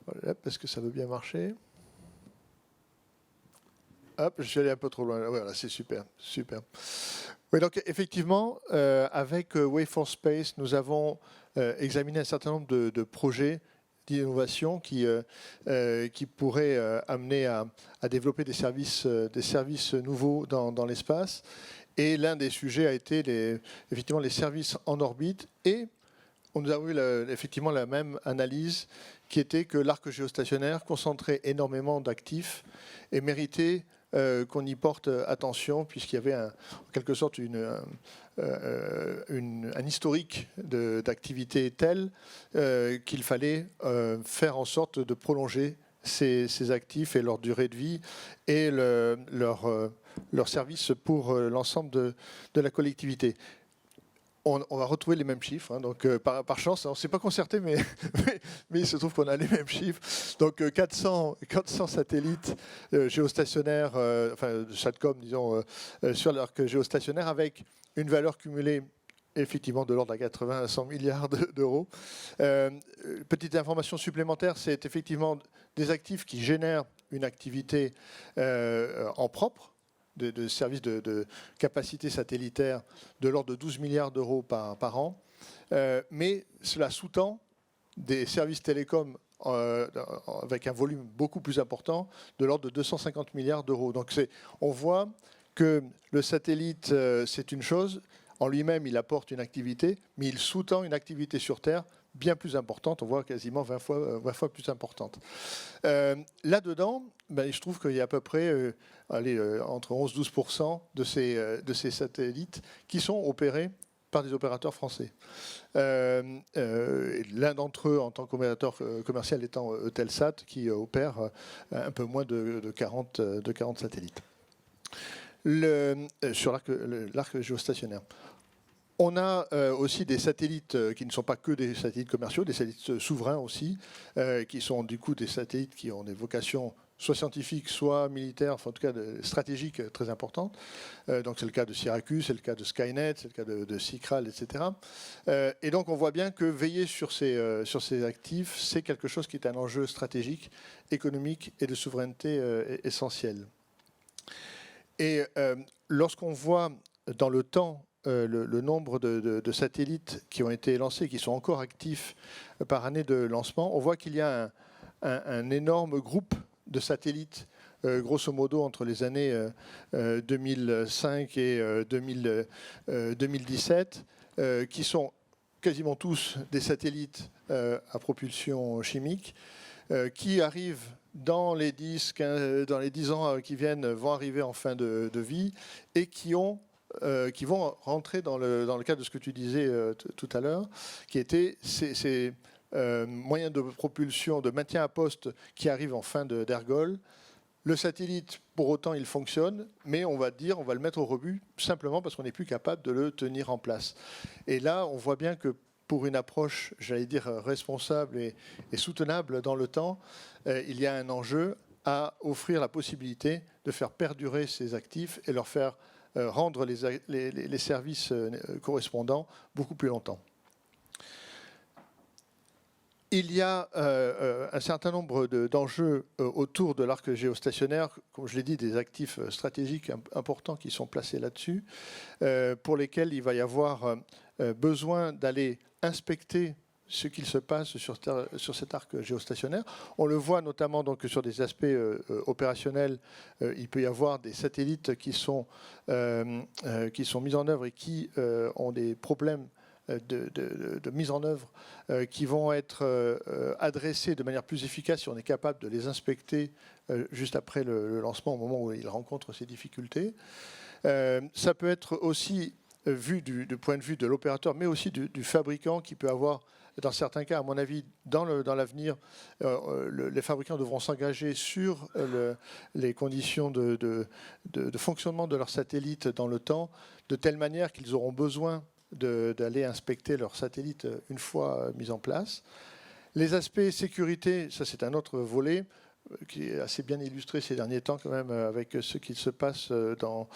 Voilà, parce que ça veut bien marcher. Hop, je suis allé un peu trop loin. Voilà, c'est super, super. Oui, donc effectivement, avec Way4 Space, nous avons examiné un certain nombre de projets d'innovation qui pourraient amener à développer des services nouveaux dans l'espace. Et l'un des sujets a été effectivement les services en orbite. Et nous avons eu effectivement la même analyse qui était que l'arc géostationnaire concentrait énormément d'actifs et méritait qu'on y porte attention, puisqu'il y avait en quelque sorte un historique d'activité tel qu'il fallait faire en sorte de prolonger ces actifs et leur durée de vie et leur service pour l'ensemble de la collectivité. On va retrouver les mêmes chiffres, hein, donc par chance, on ne s'est pas concerté, mais il se trouve qu'on a les mêmes chiffres. Donc 400 satellites géostationnaires, enfin SATCOM, disons, sur l'arc géostationnaire, avec une valeur cumulée effectivement de l'ordre à 80 à 100 milliards d'euros. Petite information supplémentaire, c'est effectivement des actifs qui génèrent une activité en propre, de services de capacité satellitaire de l'ordre de 12 milliards d'euros par an. Mais cela sous-tend des services télécoms avec un volume beaucoup plus important de l'ordre de 250 milliards d'euros. Donc on voit que le satellite, c'est une chose. En lui-même, il apporte une activité, mais il sous-tend une activité sur Terre bien plus importante, on voit quasiment 20 fois plus importante. Là-dedans, je trouve qu'il y a à peu près entre 11-12% de ces satellites qui sont opérés par des opérateurs français. L'un d'entre eux, en tant qu'opérateur commercial, étant Eutelsat, qui opère un peu moins de 40 satellites sur l'arc géostationnaire. On a aussi des satellites qui ne sont pas que des satellites commerciaux, des satellites souverains aussi, qui sont du coup des satellites qui ont des vocations soit scientifiques, soit militaires, enfin en tout cas stratégiques très importantes. Donc c'est le cas de Syracuse, c'est le cas de Skynet, c'est le cas de Cicral, etc. Et donc on voit bien que veiller sur ces actifs, c'est quelque chose qui est un enjeu stratégique, économique et de souveraineté essentiel. Et lorsqu'on voit dans le temps le nombre de satellites qui ont été lancés, qui sont encore actifs par année de lancement, on voit qu'il y a un énorme groupe de satellites, grosso modo entre les années 2005 et 2017, qui sont quasiment tous des satellites à propulsion chimique, qui arrivent dans les 10 ans qui viennent, vont arriver en fin de vie et qui vont rentrer dans le cadre de ce que tu disais tout à l'heure, qui était ces moyens de propulsion, de maintien à poste qui arrivent en fin d'ergol. Le satellite, pour autant, il fonctionne, mais on va le mettre au rebut simplement parce qu'on n'est plus capable de le tenir en place. Et là, on voit bien que pour une approche, j'allais dire, responsable et soutenable dans le temps, il y a un enjeu à offrir la possibilité de faire perdurer ces actifs et leur faire rendre les services correspondants beaucoup plus longtemps. Il y a un certain nombre d'enjeux autour de l'arc géostationnaire, comme je l'ai dit, des actifs stratégiques importants qui sont placés là-dessus, pour lesquels il va y avoir besoin d'aller inspecter ce qu'il se passe sur cet arc géostationnaire. On le voit notamment donc sur des aspects opérationnels. Il peut y avoir des satellites qui sont mis en œuvre et qui ont des problèmes de mise en œuvre qui vont être adressés de manière plus efficace si on est capable de les inspecter juste après le lancement, au moment où ils rencontrent ces difficultés. Ça peut être aussi vu du point de vue de l'opérateur, mais aussi du fabricant qui peut avoir, dans certains cas, à mon avis, dans l'avenir, les fabricants devront s'engager sur les conditions de fonctionnement de leurs satellites dans le temps, de telle manière qu'ils auront besoin d'aller inspecter leurs satellites une fois mis en place. Les aspects sécurité, ça c'est un autre volet qui est assez bien illustré ces derniers temps quand même avec ce qui se passe dans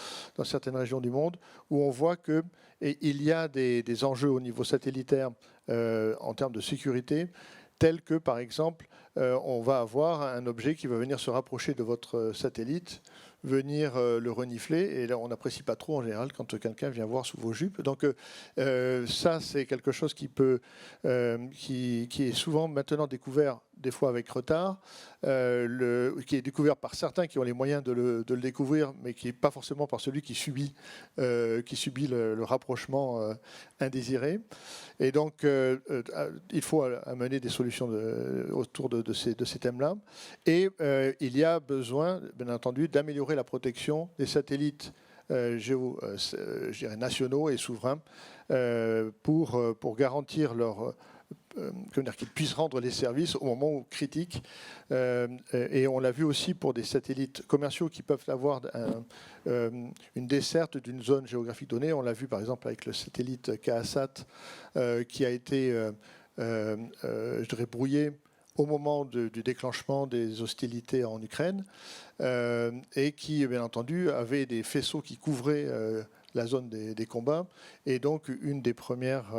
certaines régions du monde, où on voit qu'il y a des enjeux au niveau satellitaire en termes de sécurité, tels que par exemple on va avoir un objet qui va venir se rapprocher de votre satellite, venir le renifler, et là on n'apprécie pas trop en général quand quelqu'un vient voir sous vos jupes. Donc ça c'est quelque chose qui est souvent maintenant découvert, des fois avec retard, qui est découvert par certains qui ont les moyens de le découvrir, mais qui n'est pas forcément par celui qui subit le rapprochement indésiré. Et donc il faut amener des solutions autour de ces thèmes-là. Et il y a besoin, bien entendu, d'améliorer la protection des satellites je dirais nationaux et souverains pour garantir qu'ils puissent rendre les services au moment critique. Et on l'a vu aussi pour des satellites commerciaux qui peuvent avoir une desserte d'une zone géographique donnée. On l'a vu par exemple avec le satellite KASAT qui a été je dirais brouillé au moment du déclenchement des hostilités en Ukraine, et qui, bien entendu, avait des faisceaux qui couvraient la zone des combats. Et donc, une des premières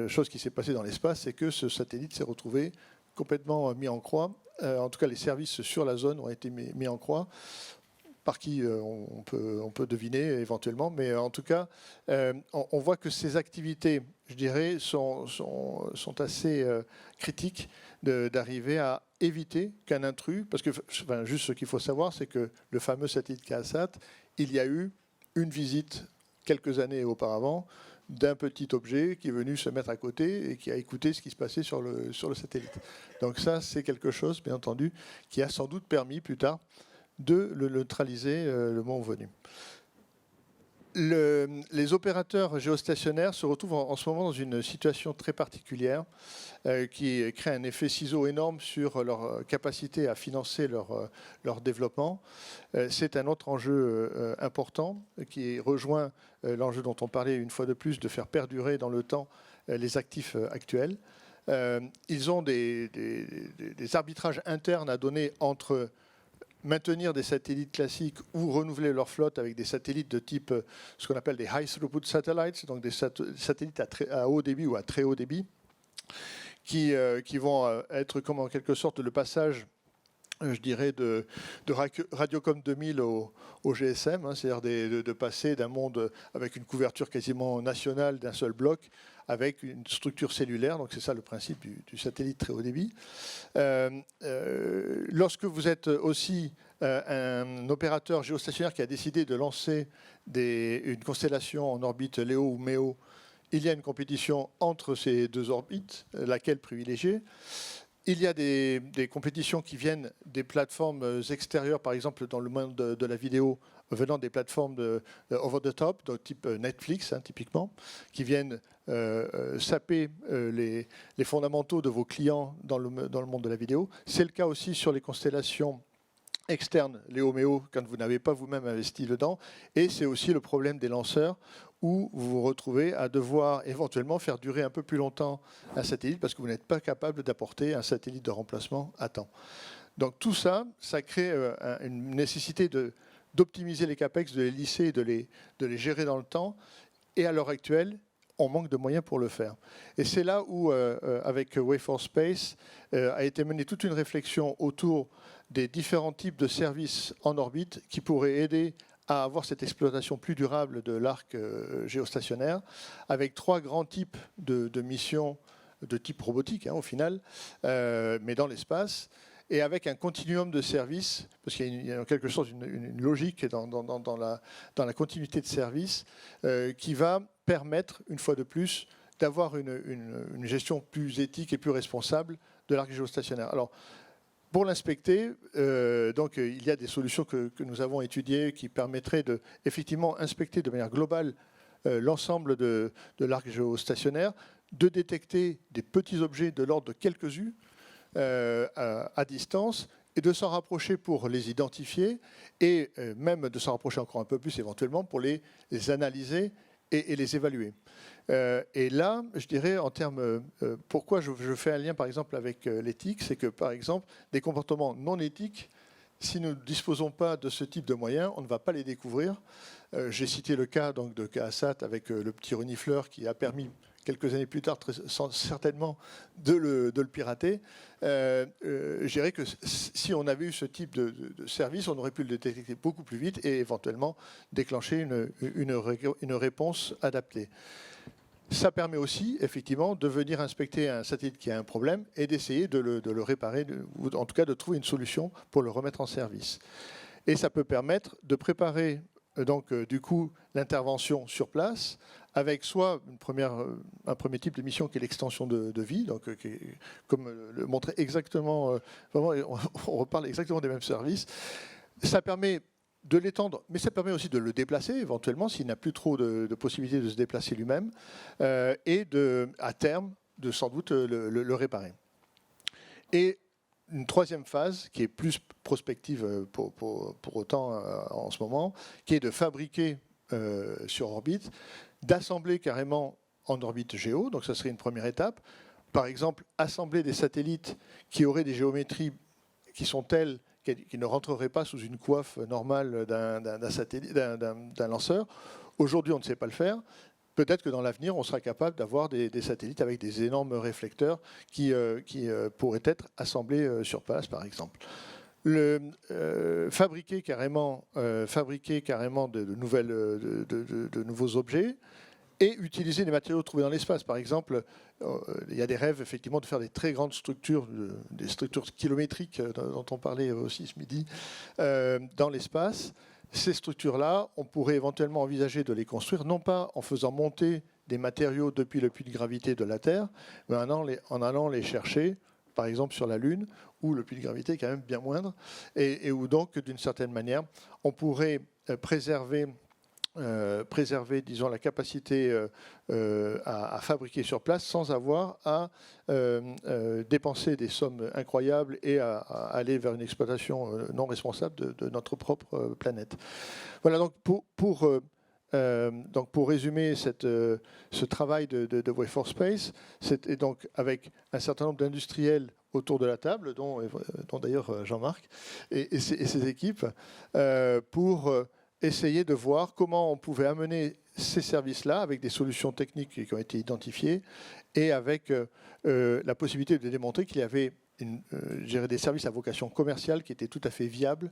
choses qui s'est passée dans l'espace, c'est que ce satellite s'est retrouvé complètement mis en croix. En tout cas, les services sur la zone ont été mis en croix, par qui on peut deviner éventuellement, mais en tout cas, on voit que ces activités, je dirais, sont assez critiques d'arriver à éviter qu'un intrus, parce que juste ce qu'il faut savoir, c'est que le fameux satellite KASAT, il y a eu une visite quelques années auparavant d'un petit objet qui est venu se mettre à côté et qui a écouté ce qui se passait sur le satellite. Donc ça, c'est quelque chose, bien entendu, qui a sans doute permis plus tard de le neutraliser le moment venu. Les opérateurs géostationnaires se retrouvent en ce moment dans une situation très particulière qui crée un effet ciseau énorme sur leur capacité à financer leur développement. C'est un autre enjeu important qui rejoint l'enjeu dont on parlait une fois de plus, de faire perdurer dans le temps les actifs actuels. Ils ont des arbitrages internes à donner entre maintenir des satellites classiques ou renouveler leur flotte avec des satellites de type, ce qu'on appelle des high throughput satellites, donc des satellites à haut débit ou à très haut débit, qui vont être comme en quelque sorte le passage, je dirais, de Radiocom 2000 au GSM, hein, c'est-à-dire de passer d'un monde avec une couverture quasiment nationale d'un seul bloc avec une structure cellulaire, donc c'est ça le principe du satellite très haut débit. Lorsque vous êtes aussi un opérateur géostationnaire qui a décidé de lancer une constellation en orbite LEO ou MEO, il y a une compétition entre ces deux orbites, laquelle privilégier. Il y a des compétitions qui viennent des plateformes extérieures, par exemple dans le monde de la vidéo, venant des plateformes de over the top, de type Netflix, hein, typiquement, qui viennent saper les fondamentaux de vos clients dans le monde de la vidéo. C'est le cas aussi sur les constellations externes, Léo Méo, quand vous n'avez pas vous-même investi dedans. Et c'est aussi le problème des lanceurs, où vous vous retrouvez à devoir éventuellement faire durer un peu plus longtemps un satellite parce que vous n'êtes pas capable d'apporter un satellite de remplacement à temps. Donc tout ça, ça crée une nécessité d'optimiser les capex, de les lisser, de les gérer dans le temps. Et à l'heure actuelle, on manque de moyens pour le faire. Et c'est là où, avec Way4 Space, a été menée toute une réflexion autour des différents types de services en orbite qui pourraient aider à avoir cette exploitation plus durable de l'arc géostationnaire, avec 3 grands types de missions de type robotique, hein, au final, mais dans l'espace, et avec un continuum de services, parce qu'il y a en quelque sorte une logique dans la continuité de service qui va permettre, une fois de plus, d'avoir une gestion plus éthique et plus responsable de l'arc géostationnaire. Alors, pour l'inspecter, donc il y a des solutions que nous avons étudiées qui permettraient de effectivement inspecter de manière globale l'ensemble de l'arc géostationnaire, de détecter des petits objets de l'ordre de quelques U à distance et de s'en rapprocher pour les identifier et même de s'en rapprocher encore un peu plus éventuellement pour les analyser et les évaluer. Et là, je dirais, en termes, pourquoi je fais un lien par exemple avec l'éthique, c'est que par exemple, des comportements non éthiques, si nous ne disposons pas de ce type de moyens, on ne va pas les découvrir. J'ai cité le cas donc, de KASAT avec le petit renifleur qui a permis quelques années plus tard, certainement de le pirater. Je dirais que si on avait eu ce type de service, on aurait pu le détecter beaucoup plus vite et éventuellement déclencher une réponse adaptée. Ça permet aussi, effectivement, de venir inspecter un satellite qui a un problème et d'essayer de le réparer, ou en tout cas de trouver une solution pour le remettre en service. Et ça peut permettre de préparer donc du coup l'intervention sur place avec soit un premier type de mission qui est l'extension de vie, donc comme le montrait exactement, vraiment, on reparle exactement des mêmes services. Ça permet de l'étendre, mais ça permet aussi de le déplacer éventuellement s'il n'a plus trop de possibilités de se déplacer lui-même et à terme de sans doute le réparer. Et une troisième phase qui est plus prospective pour autant en ce moment, qui est de fabriquer sur orbite, d'assembler carrément en orbite géo, donc ça serait une première étape. Par exemple, assembler des satellites qui auraient des géométries qui sont telles qui ne rentreraient pas sous une coiffe normale d'un lanceur. Aujourd'hui, on ne sait pas le faire. Peut-être que dans l'avenir, on sera capable d'avoir des satellites avec des énormes réflecteurs qui pourraient être assemblés sur place, par exemple. Fabriquer carrément de nouveaux objets et utiliser les matériaux trouvés dans l'espace. Par exemple, il y a des rêves effectivement de faire des très grandes structures, des structures kilométriques dont on parlait aussi ce midi, dans l'espace. Ces structures-là, on pourrait éventuellement envisager de les construire, non pas en faisant monter des matériaux depuis le puits de gravité de la Terre, mais en allant les chercher, par exemple sur la Lune, où le puits de gravité est quand même bien moindre, et où donc, d'une certaine manière, on pourrait préserver, disons, la capacité à fabriquer sur place sans avoir à dépenser des sommes incroyables et à aller vers une exploitation non responsable de notre propre planète. Voilà, donc pour résumer ce travail de Way4 Space, c'est donc avec un certain nombre d'industriels autour de la table, dont d'ailleurs Jean-Marc et ses équipes, pour essayer de voir comment on pouvait amener ces services-là avec des solutions techniques qui ont été identifiées et avec la possibilité de démontrer qu'il y avait des services à vocation commerciale qui étaient tout à fait viables,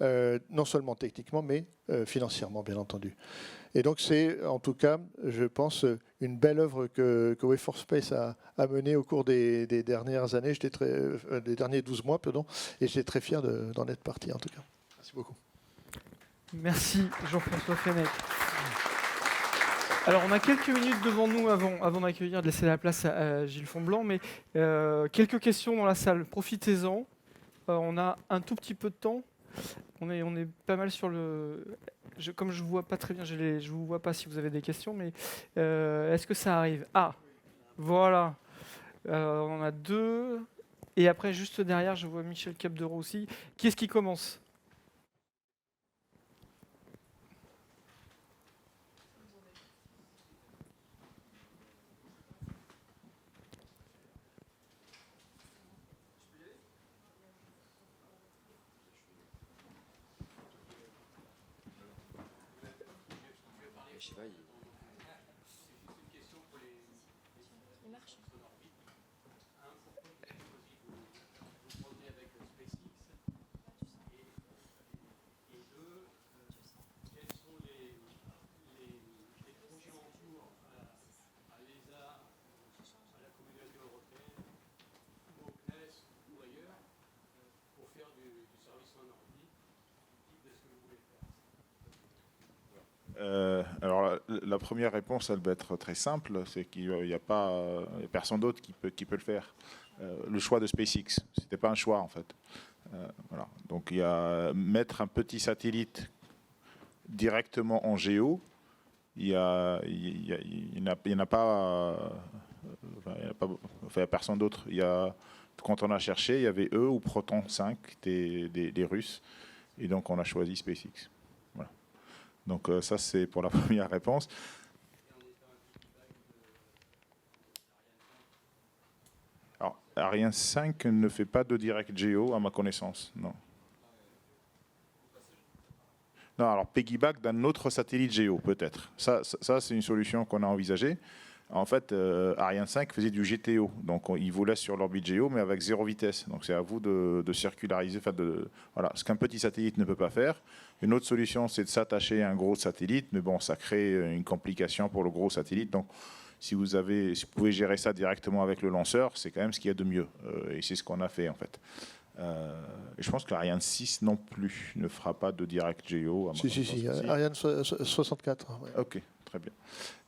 non seulement techniquement, mais financièrement, bien entendu. Et donc c'est, en tout cas, je pense, une belle œuvre que Way4 Space a menée au cours des dernières années, des derniers 12 mois, pardon, et j'étais très fier d'en être partie, en tout cas. Merci beaucoup. Merci Jean-François Fenech. Alors on a quelques minutes devant nous avant d'accueillir, de laisser la place à Gilles Fonblanc, mais quelques questions dans la salle, profitez-en. On a un tout petit peu de temps. On est pas mal sur le... comme je ne vous vois pas très bien, je ne vous vois pas si vous avez des questions, mais est-ce que ça arrive? Ah, voilà. On en a deux. Et après, juste derrière, je vois Michel Capdereau aussi. Qui est-ce qui commence? Alors la première réponse, elle va être très simple, c'est qu'il n'y a personne d'autre qui peut le faire. Le choix de SpaceX, c'était pas un choix en fait. Voilà. Donc il y a mettre un petit satellite directement en géo. Il y a personne d'autre. Quand on a cherché, il y avait eux ou Proton 5 des Russes, et donc on a choisi SpaceX. Voilà. Donc ça c'est pour la première réponse. Alors Ariane 5 ne fait pas de direct géo à ma connaissance, non. Non, alors piggyback d'un autre satellite géo peut-être. Ça c'est une solution qu'on a envisagée. En fait, Ariane 5 faisait du GTO, donc il volait sur l'orbite géo, mais avec 0 vitesse. Donc c'est à vous de circulariser, voilà, ce qu'un petit satellite ne peut pas faire. Une autre solution, c'est de s'attacher à un gros satellite, mais bon, ça crée une complication pour le gros satellite. Donc si vous pouvez gérer ça directement avec le lanceur, c'est quand même ce qu'il y a de mieux. Et c'est ce qu'on a fait en fait. Et je pense que l'Ariane 6 non plus ne fera pas de direct géo. Si. Ariane 64. Ouais. Ok, très bien.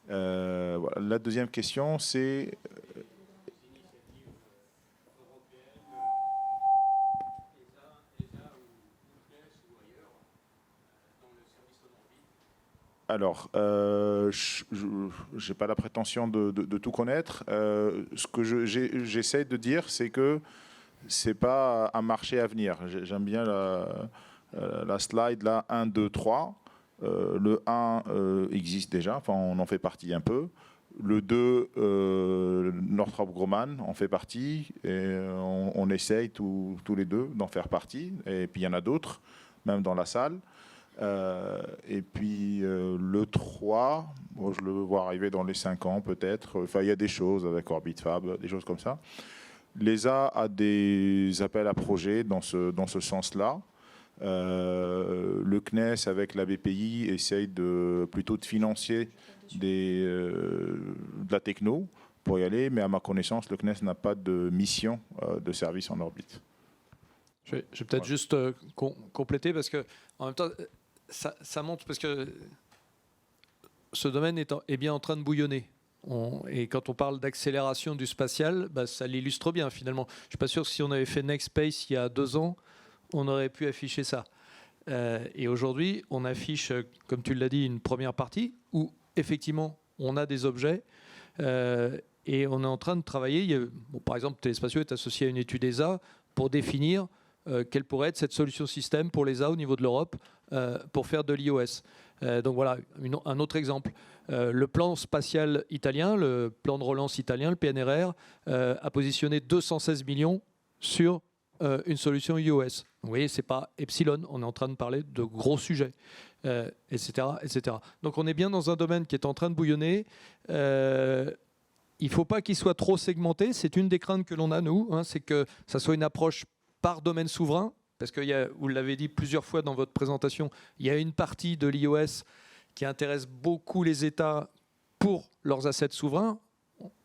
Voilà. La deuxième question, c'est... Alors, je n'ai pas la prétention de tout connaître. Ce que j'essaie de dire, c'est que ce n'est pas un marché à venir. J'aime bien la slide là, 1, 2, 3. Le 1 existe déjà, enfin on en fait partie un peu. Le 2, Northrop Grumman en fait partie. Et on essaye tous les deux d'en faire partie. Et puis il y en a d'autres, même dans la salle. Et puis le 3, bon, je le vois arriver dans les 5 ans peut-être. Enfin, il y a des choses avec Orbit Fab, des choses comme ça. L'ESA a des appels à projets dans ce sens-là. Le CNES avec la BPI essaye plutôt de financer de la techno pour y aller, mais à ma connaissance, le CNES n'a pas de mission de service en orbite. Je vais peut-être juste compléter parce que en même temps, ça montre parce que ce domaine est bien en train de bouillonner. Et quand on parle d'accélération du spatial, ça l'illustre bien finalement. Je ne suis pas sûr que si on avait fait Next Space il y a 2 ans, on aurait pu afficher ça. Et aujourd'hui, on affiche, comme tu l'as dit, une première partie où effectivement on a des objets et on est en train de travailler. Par exemple, Téléspatio est associé à une étude ESA pour définir quelle pourrait être cette solution système pour l'ESA au niveau de l'Europe pour faire de l'IOS. Donc voilà, un autre exemple. Le plan spatial italien, le plan de relance italien, le PNRR, a positionné 216 millions sur une solution iOS. Vous voyez, ce n'est pas Epsilon, on est en train de parler de gros sujets, etc., etc. Donc on est bien dans un domaine qui est en train de bouillonner. Il ne faut pas qu'il soit trop segmenté. C'est une des craintes que l'on a, nous, c'est que ça soit une approche par domaine souverain, parce que vous l'avez dit plusieurs fois dans votre présentation, il y a une partie de l'iOS qui intéresse beaucoup les États pour leurs assets souverains.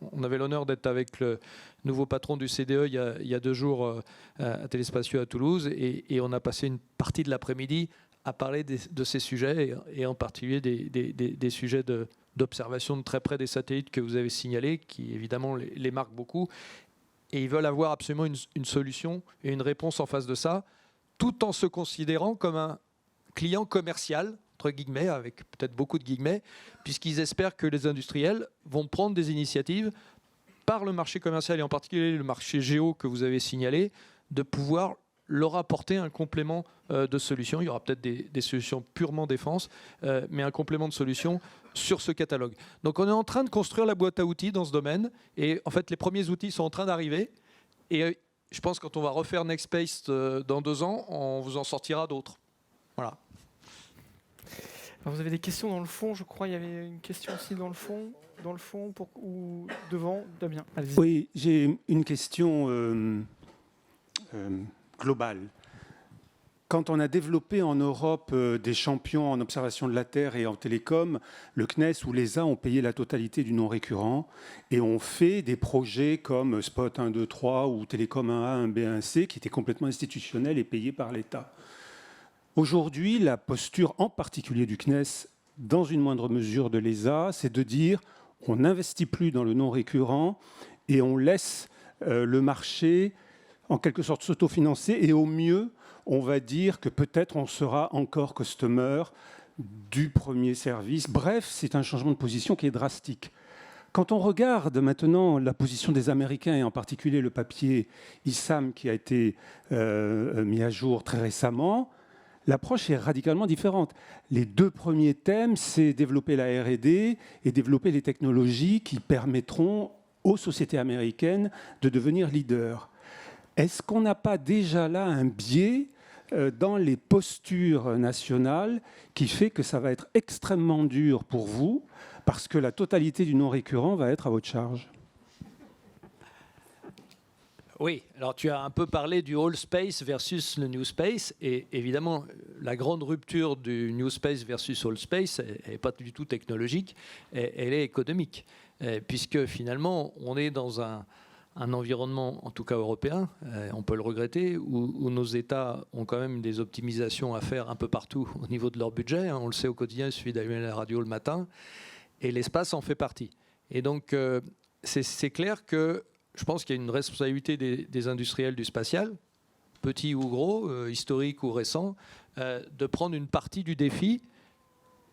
On avait l'honneur d'être avec le nouveau patron du CDE il y a 2 jours à Téléspatio à Toulouse et on a passé une partie de l'après-midi à parler de ces sujets et en particulier des sujets d'observation de très près des satellites que vous avez signalés, qui évidemment les marquent beaucoup. Et ils veulent avoir absolument une solution et une réponse en face de ça, tout en se considérant comme un client commercial, entre guillemets, avec peut-être beaucoup de guillemets, puisqu'ils espèrent que les industriels vont prendre des initiatives par le marché commercial et en particulier le marché géo que vous avez signalé, de pouvoir leur apporter un complément de solutions. Il y aura peut-être des solutions purement défense, mais un complément de solutions sur ce catalogue. Donc on est en train de construire la boîte à outils dans ce domaine et en fait les premiers outils sont en train d'arriver et je pense que quand on va refaire Next Space dans 2 ans, on vous en sortira d'autres. Voilà. Alors vous avez des questions dans le fond, je crois. Il y avait une question aussi dans le fond ou devant. Damien, allez-y. Oui, j'ai une question globale. Quand on a développé en Europe des champions en observation de la Terre et en télécom, le CNES ou l'ESA ont payé la totalité du non récurrent et ont fait des projets comme Spot 1, 2, 3 ou Télécom 1A, 1B, 1C qui étaient complètement institutionnels et payés par l'État. Aujourd'hui, la posture en particulier du CNES, dans une moindre mesure de l'ESA, c'est de dire on n'investit plus dans le non récurrent et on laisse le marché en quelque sorte s'autofinancer et au mieux, on va dire que peut-être on sera encore customer du premier service. Bref, c'est un changement de position qui est drastique. Quand on regarde maintenant la position des Américains, et en particulier le papier ISAM qui a été mis à jour très récemment, l'approche est radicalement différente. Les 2 premiers thèmes, c'est développer la R&D et développer les technologies qui permettront aux sociétés américaines de devenir leaders. Est-ce qu'on n'a pas déjà là un biais dans les postures nationales qui fait que ça va être extrêmement dur pour vous parce que la totalité du non récurrent va être à votre charge. Oui, alors tu as un peu parlé du old space versus le new space, et évidemment la grande rupture du new space versus old space, elle n'est pas du tout technologique, elle est économique, puisque finalement on est dans un environnement, en tout cas européen, on peut le regretter, où nos États ont quand même des optimisations à faire un peu partout au niveau de leur budget, hein, on le sait au quotidien, il suffit d'allumer la radio le matin, et l'espace en fait partie. Et donc c'est clair que je pense qu'il y a une responsabilité des industriels du spatial, petits ou gros, historiques ou récents, de prendre une partie du défi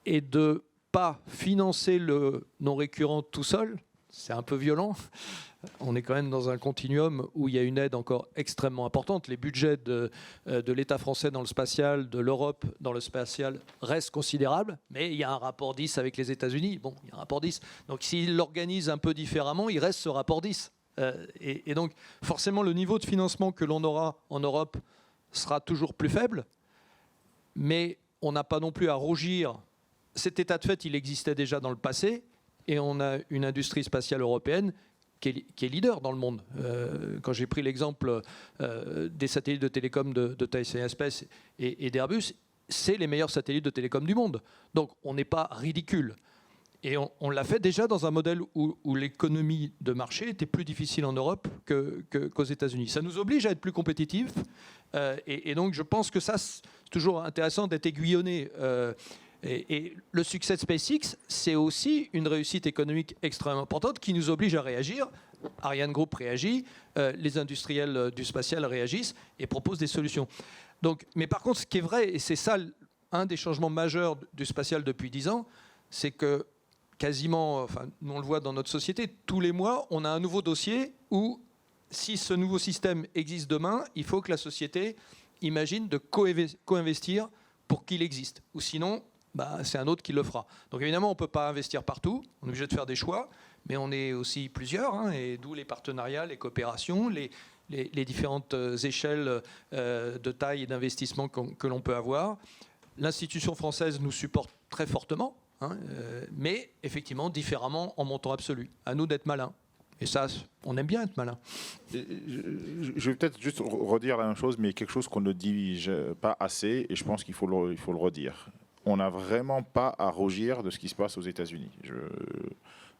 et de ne pas financer le non récurrent tout seul. C'est un peu violent. On est quand même dans un continuum où il y a une aide encore extrêmement importante. Les budgets de l'État français dans le spatial, de l'Europe dans le spatial restent considérables, mais il y a un rapport 10 avec les États-Unis. Bon, il y a un rapport 10. Donc s'ils l'organisent un peu différemment, il reste ce rapport 10. Et donc, forcément, le niveau de financement que l'on aura en Europe sera toujours plus faible, mais on n'a pas non plus à rougir. Cet état de fait, il existait déjà dans le passé, et on a une industrie spatiale européenne qui est leader dans le monde. Quand j'ai pris l'exemple des satellites de télécom de Thales Space et d'Airbus, c'est les meilleurs satellites de télécom du monde. Donc, on n'est pas ridicule. Et on l'a fait déjà dans un modèle où l'économie de marché était plus difficile en Europe qu'aux États-Unis. Ça nous oblige à être plus compétitifs. Et donc, je pense que ça, c'est toujours intéressant d'être aiguillonné. Et le succès de SpaceX, c'est aussi une réussite économique extrêmement importante qui nous oblige à réagir. Ariane Group réagit, les industriels du spatial réagissent et proposent des solutions. Donc, mais par contre, ce qui est vrai, et c'est ça un des changements majeurs du spatial depuis 10 ans, c'est que quasiment, enfin, nous on le voit dans notre société, tous les mois, on a un nouveau dossier où, si ce nouveau système existe demain, il faut que la société imagine de co-investir pour qu'il existe. Ou sinon, c'est un autre qui le fera. Donc évidemment, on ne peut pas investir partout, on est obligé de faire des choix, mais on est aussi plusieurs, hein, et d'où les partenariats, les coopérations, les différentes échelles de taille et d'investissement que l'on peut avoir. L'institution française nous supporte très fortement, hein, mais effectivement différemment en montant absolu. À nous d'être malins. Et ça, on aime bien être malin. Je vais peut-être juste redire la même chose, mais quelque chose qu'on ne dit pas assez, et je pense qu'il faut le redire. On n'a vraiment pas à rougir de ce qui se passe aux États-Unis.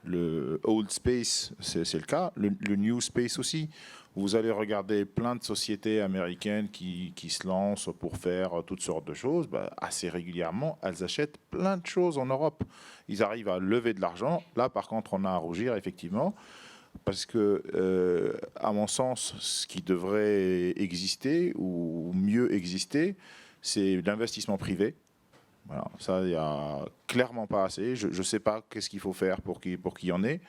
Le old space, c'est le cas. Le new space aussi. Vous allez regarder plein de sociétés américaines qui se lancent pour faire toutes sortes de choses. Assez régulièrement, elles achètent plein de choses en Europe. Ils arrivent à lever de l'argent. Là, par contre, on a à rougir, effectivement. Parce que, à mon sens, ce qui devrait exister, ou mieux exister, c'est l'investissement privé. Voilà, ça, il n'y a clairement pas assez. Je ne sais pas qu'est-ce qu'il faut faire pour qu'il y en ait.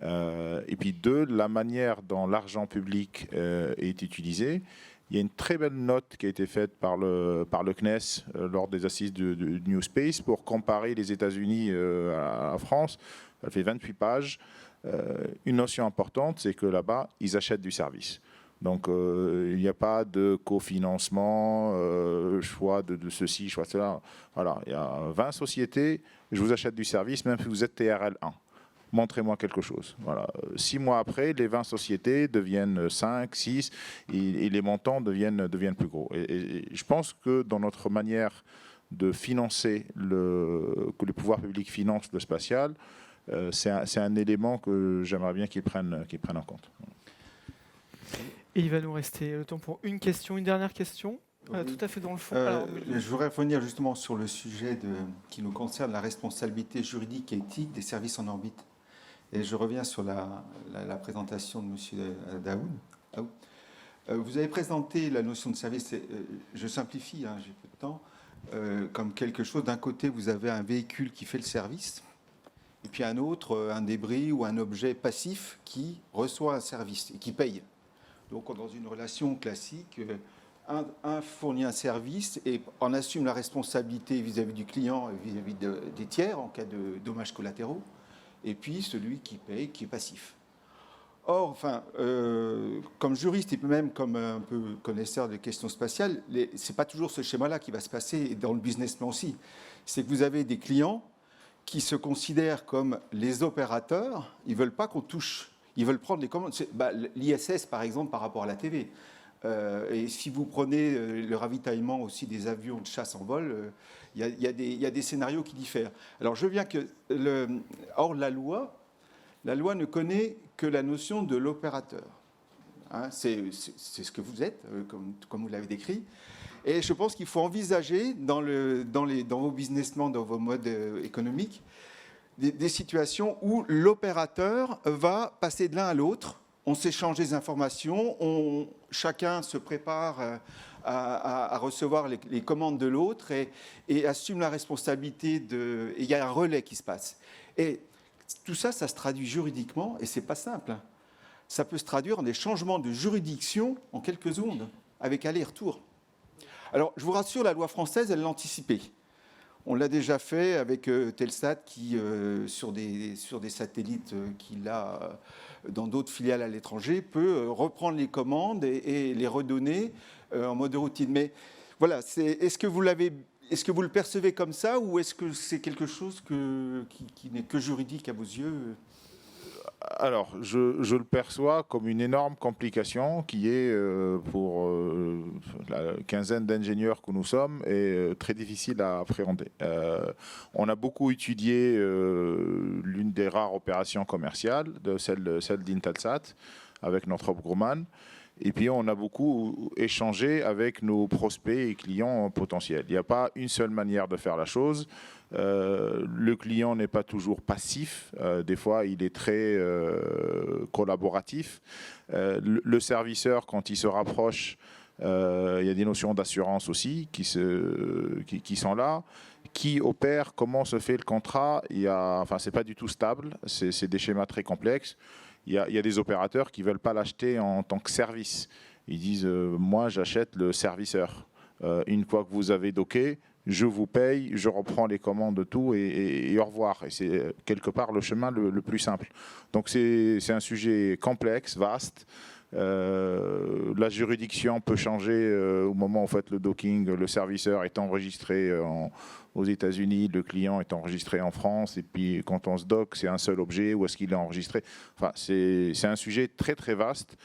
Et puis deux, la manière dont l'argent public est utilisé. Il y a une très belle note qui a été faite par le CNES lors des assises du New Space pour comparer les États-Unis à la France. Elle fait 28 pages. Une notion importante, c'est que là-bas, ils achètent du service. Donc, il n'y a pas de cofinancement, choix de ceci, choix de cela. Voilà, il y a 20 sociétés, je vous achète du service, même si vous êtes TRL1. Montrez-moi quelque chose. Voilà. 6 mois après, les 20 sociétés deviennent 5, 6, et les montants deviennent plus gros. Et je pense que dans notre manière de financer, que le pouvoir public finance le spatial, c'est un élément que j'aimerais bien qu'ils prennent en compte. Et il va nous rester le temps pour une dernière question, tout à fait dans le fond. Je voudrais revenir justement sur le sujet qui nous concerne, la responsabilité juridique et éthique des services en orbite. Et je reviens sur la présentation de M. Daoud. Vous avez présenté la notion de service, je simplifie, j'ai peu de temps, comme quelque chose, d'un côté vous avez un véhicule qui fait le service, et puis un autre, un débris ou un objet passif qui reçoit un service et qui paye. Donc, dans une relation classique, un fournit un service et en assume la responsabilité vis-à-vis du client et vis-à-vis des tiers en cas de dommages collatéraux, et puis celui qui paye, qui est passif. Or, enfin, comme juriste et même comme un peu connaisseur des questions spatiales, ce n'est pas toujours ce schéma-là qui va se passer, et dans le business plan aussi. C'est que vous avez des clients qui se considèrent comme les opérateurs, ils ne veulent pas qu'on touche, ils veulent prendre les commandes. L'ISS, par exemple, par rapport à la TV. Et si vous prenez le ravitaillement aussi des avions de chasse en vol, il y a des scénarios qui diffèrent. Alors, je viens que... Or, la loi ne connaît que la notion de l'opérateur. Hein, c'est ce que vous êtes, comme vous l'avez décrit. Et je pense qu'il faut envisager dans vos business plans, dans vos modes économiques, des situations où l'opérateur va passer de l'un à l'autre. On s'échange des informations, chacun se prépare à recevoir les commandes de l'autre et assume la responsabilité et il y a un relais qui se passe. Et tout ça, ça se traduit juridiquement, et ce n'est pas simple. Ça peut se traduire en des changements de juridiction en quelques secondes, avec aller-retour. Alors, je vous rassure, la loi française, elle l'a anticipé. On l'a déjà fait avec Telsat, qui, sur des satellites qu'il a dans d'autres filiales à l'étranger, peut reprendre les commandes et les redonner en mode routine. Mais voilà, est-ce que vous le percevez comme ça, ou est-ce que c'est quelque chose qui n'est que juridique à vos yeux ? Alors, je le perçois comme une énorme complication qui est, pour la quinzaine d'ingénieurs que nous sommes, est très difficile à appréhender. On a beaucoup étudié l'une des rares opérations commerciales, celle d'Intelsat, avec Northrop Grumman. Et puis, on a beaucoup échangé avec nos prospects et clients potentiels. Il n'y a pas une seule manière de faire la chose. Le client n'est pas toujours passif. Des fois, il est très collaboratif. Le serviceur, quand il se rapproche, il y a des notions d'assurance aussi qui sont là. Qui opère, comment se fait le contrat. C'est pas du tout stable. C'est des schémas très complexes. Il y a des opérateurs qui ne veulent pas l'acheter en tant que service. Ils disent moi, j'achète le serviceur. Une fois que vous avez docké, je vous paye, je reprends les commandes de tout et au revoir. Et c'est quelque part le chemin le plus simple. Donc c'est un sujet complexe, vaste. La juridiction peut changer au moment où vous faites le docking. Le serviceur est enregistré aux États-Unis, le client est enregistré en France, et puis quand on se dock, c'est un seul objet, où est-ce qu'il est enregistré. Enfin, c'est un sujet très très vaste.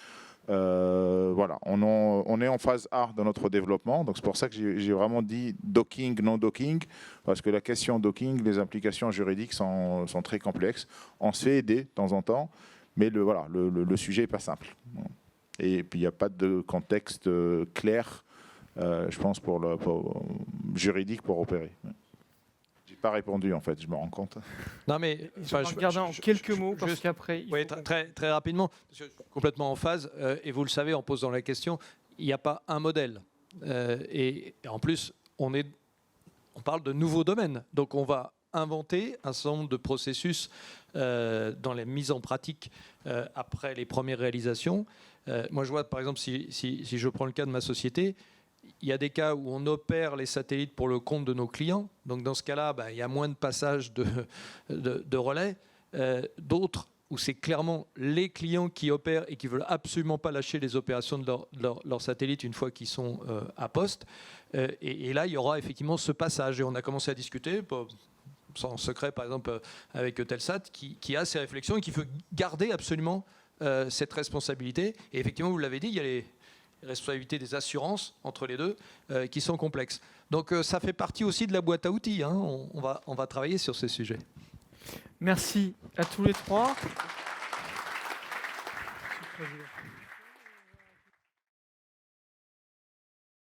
Voilà, on est en phase A dans notre développement, donc c'est pour ça que j'ai vraiment dit docking, non docking, parce que la question docking, les implications juridiques sont très complexes. On se fait aider de temps en temps, mais le sujet n'est pas simple. Et puis il n'y a pas de contexte clair, je pense, juridique pour opérer. J'ai pas répondu, en fait, je me rends compte. Non, mais je vais regarder en quelques mots, parce qu'après... Oui, très rapidement, je suis complètement en phase, et vous le savez, en posant la question, il n'y a pas un modèle. Et en plus, on parle de nouveaux domaines. Donc on va inventer un certain nombre de processus dans les mises en pratique après les premières réalisations. Moi, je vois, par exemple, si je prends le cas de ma société, il y a des cas où on opère les satellites pour le compte de nos clients. Donc, dans ce cas-là, il y a moins de passages de relais. D'autres où c'est clairement les clients qui opèrent et qui ne veulent absolument pas lâcher les opérations de leurs satellites une fois qu'ils sont à poste. Et là, il y aura effectivement ce passage. Et on a commencé à discuter, sans secret, par exemple, avec Telsat, qui a ces réflexions et qui veut garder absolument cette responsabilité. Et effectivement, vous l'avez dit, il y a les responsabilités des assurances entre les deux qui sont complexes. Donc ça fait partie aussi de la boîte à outils. Hein. On va travailler sur ces sujets. Merci à tous les trois.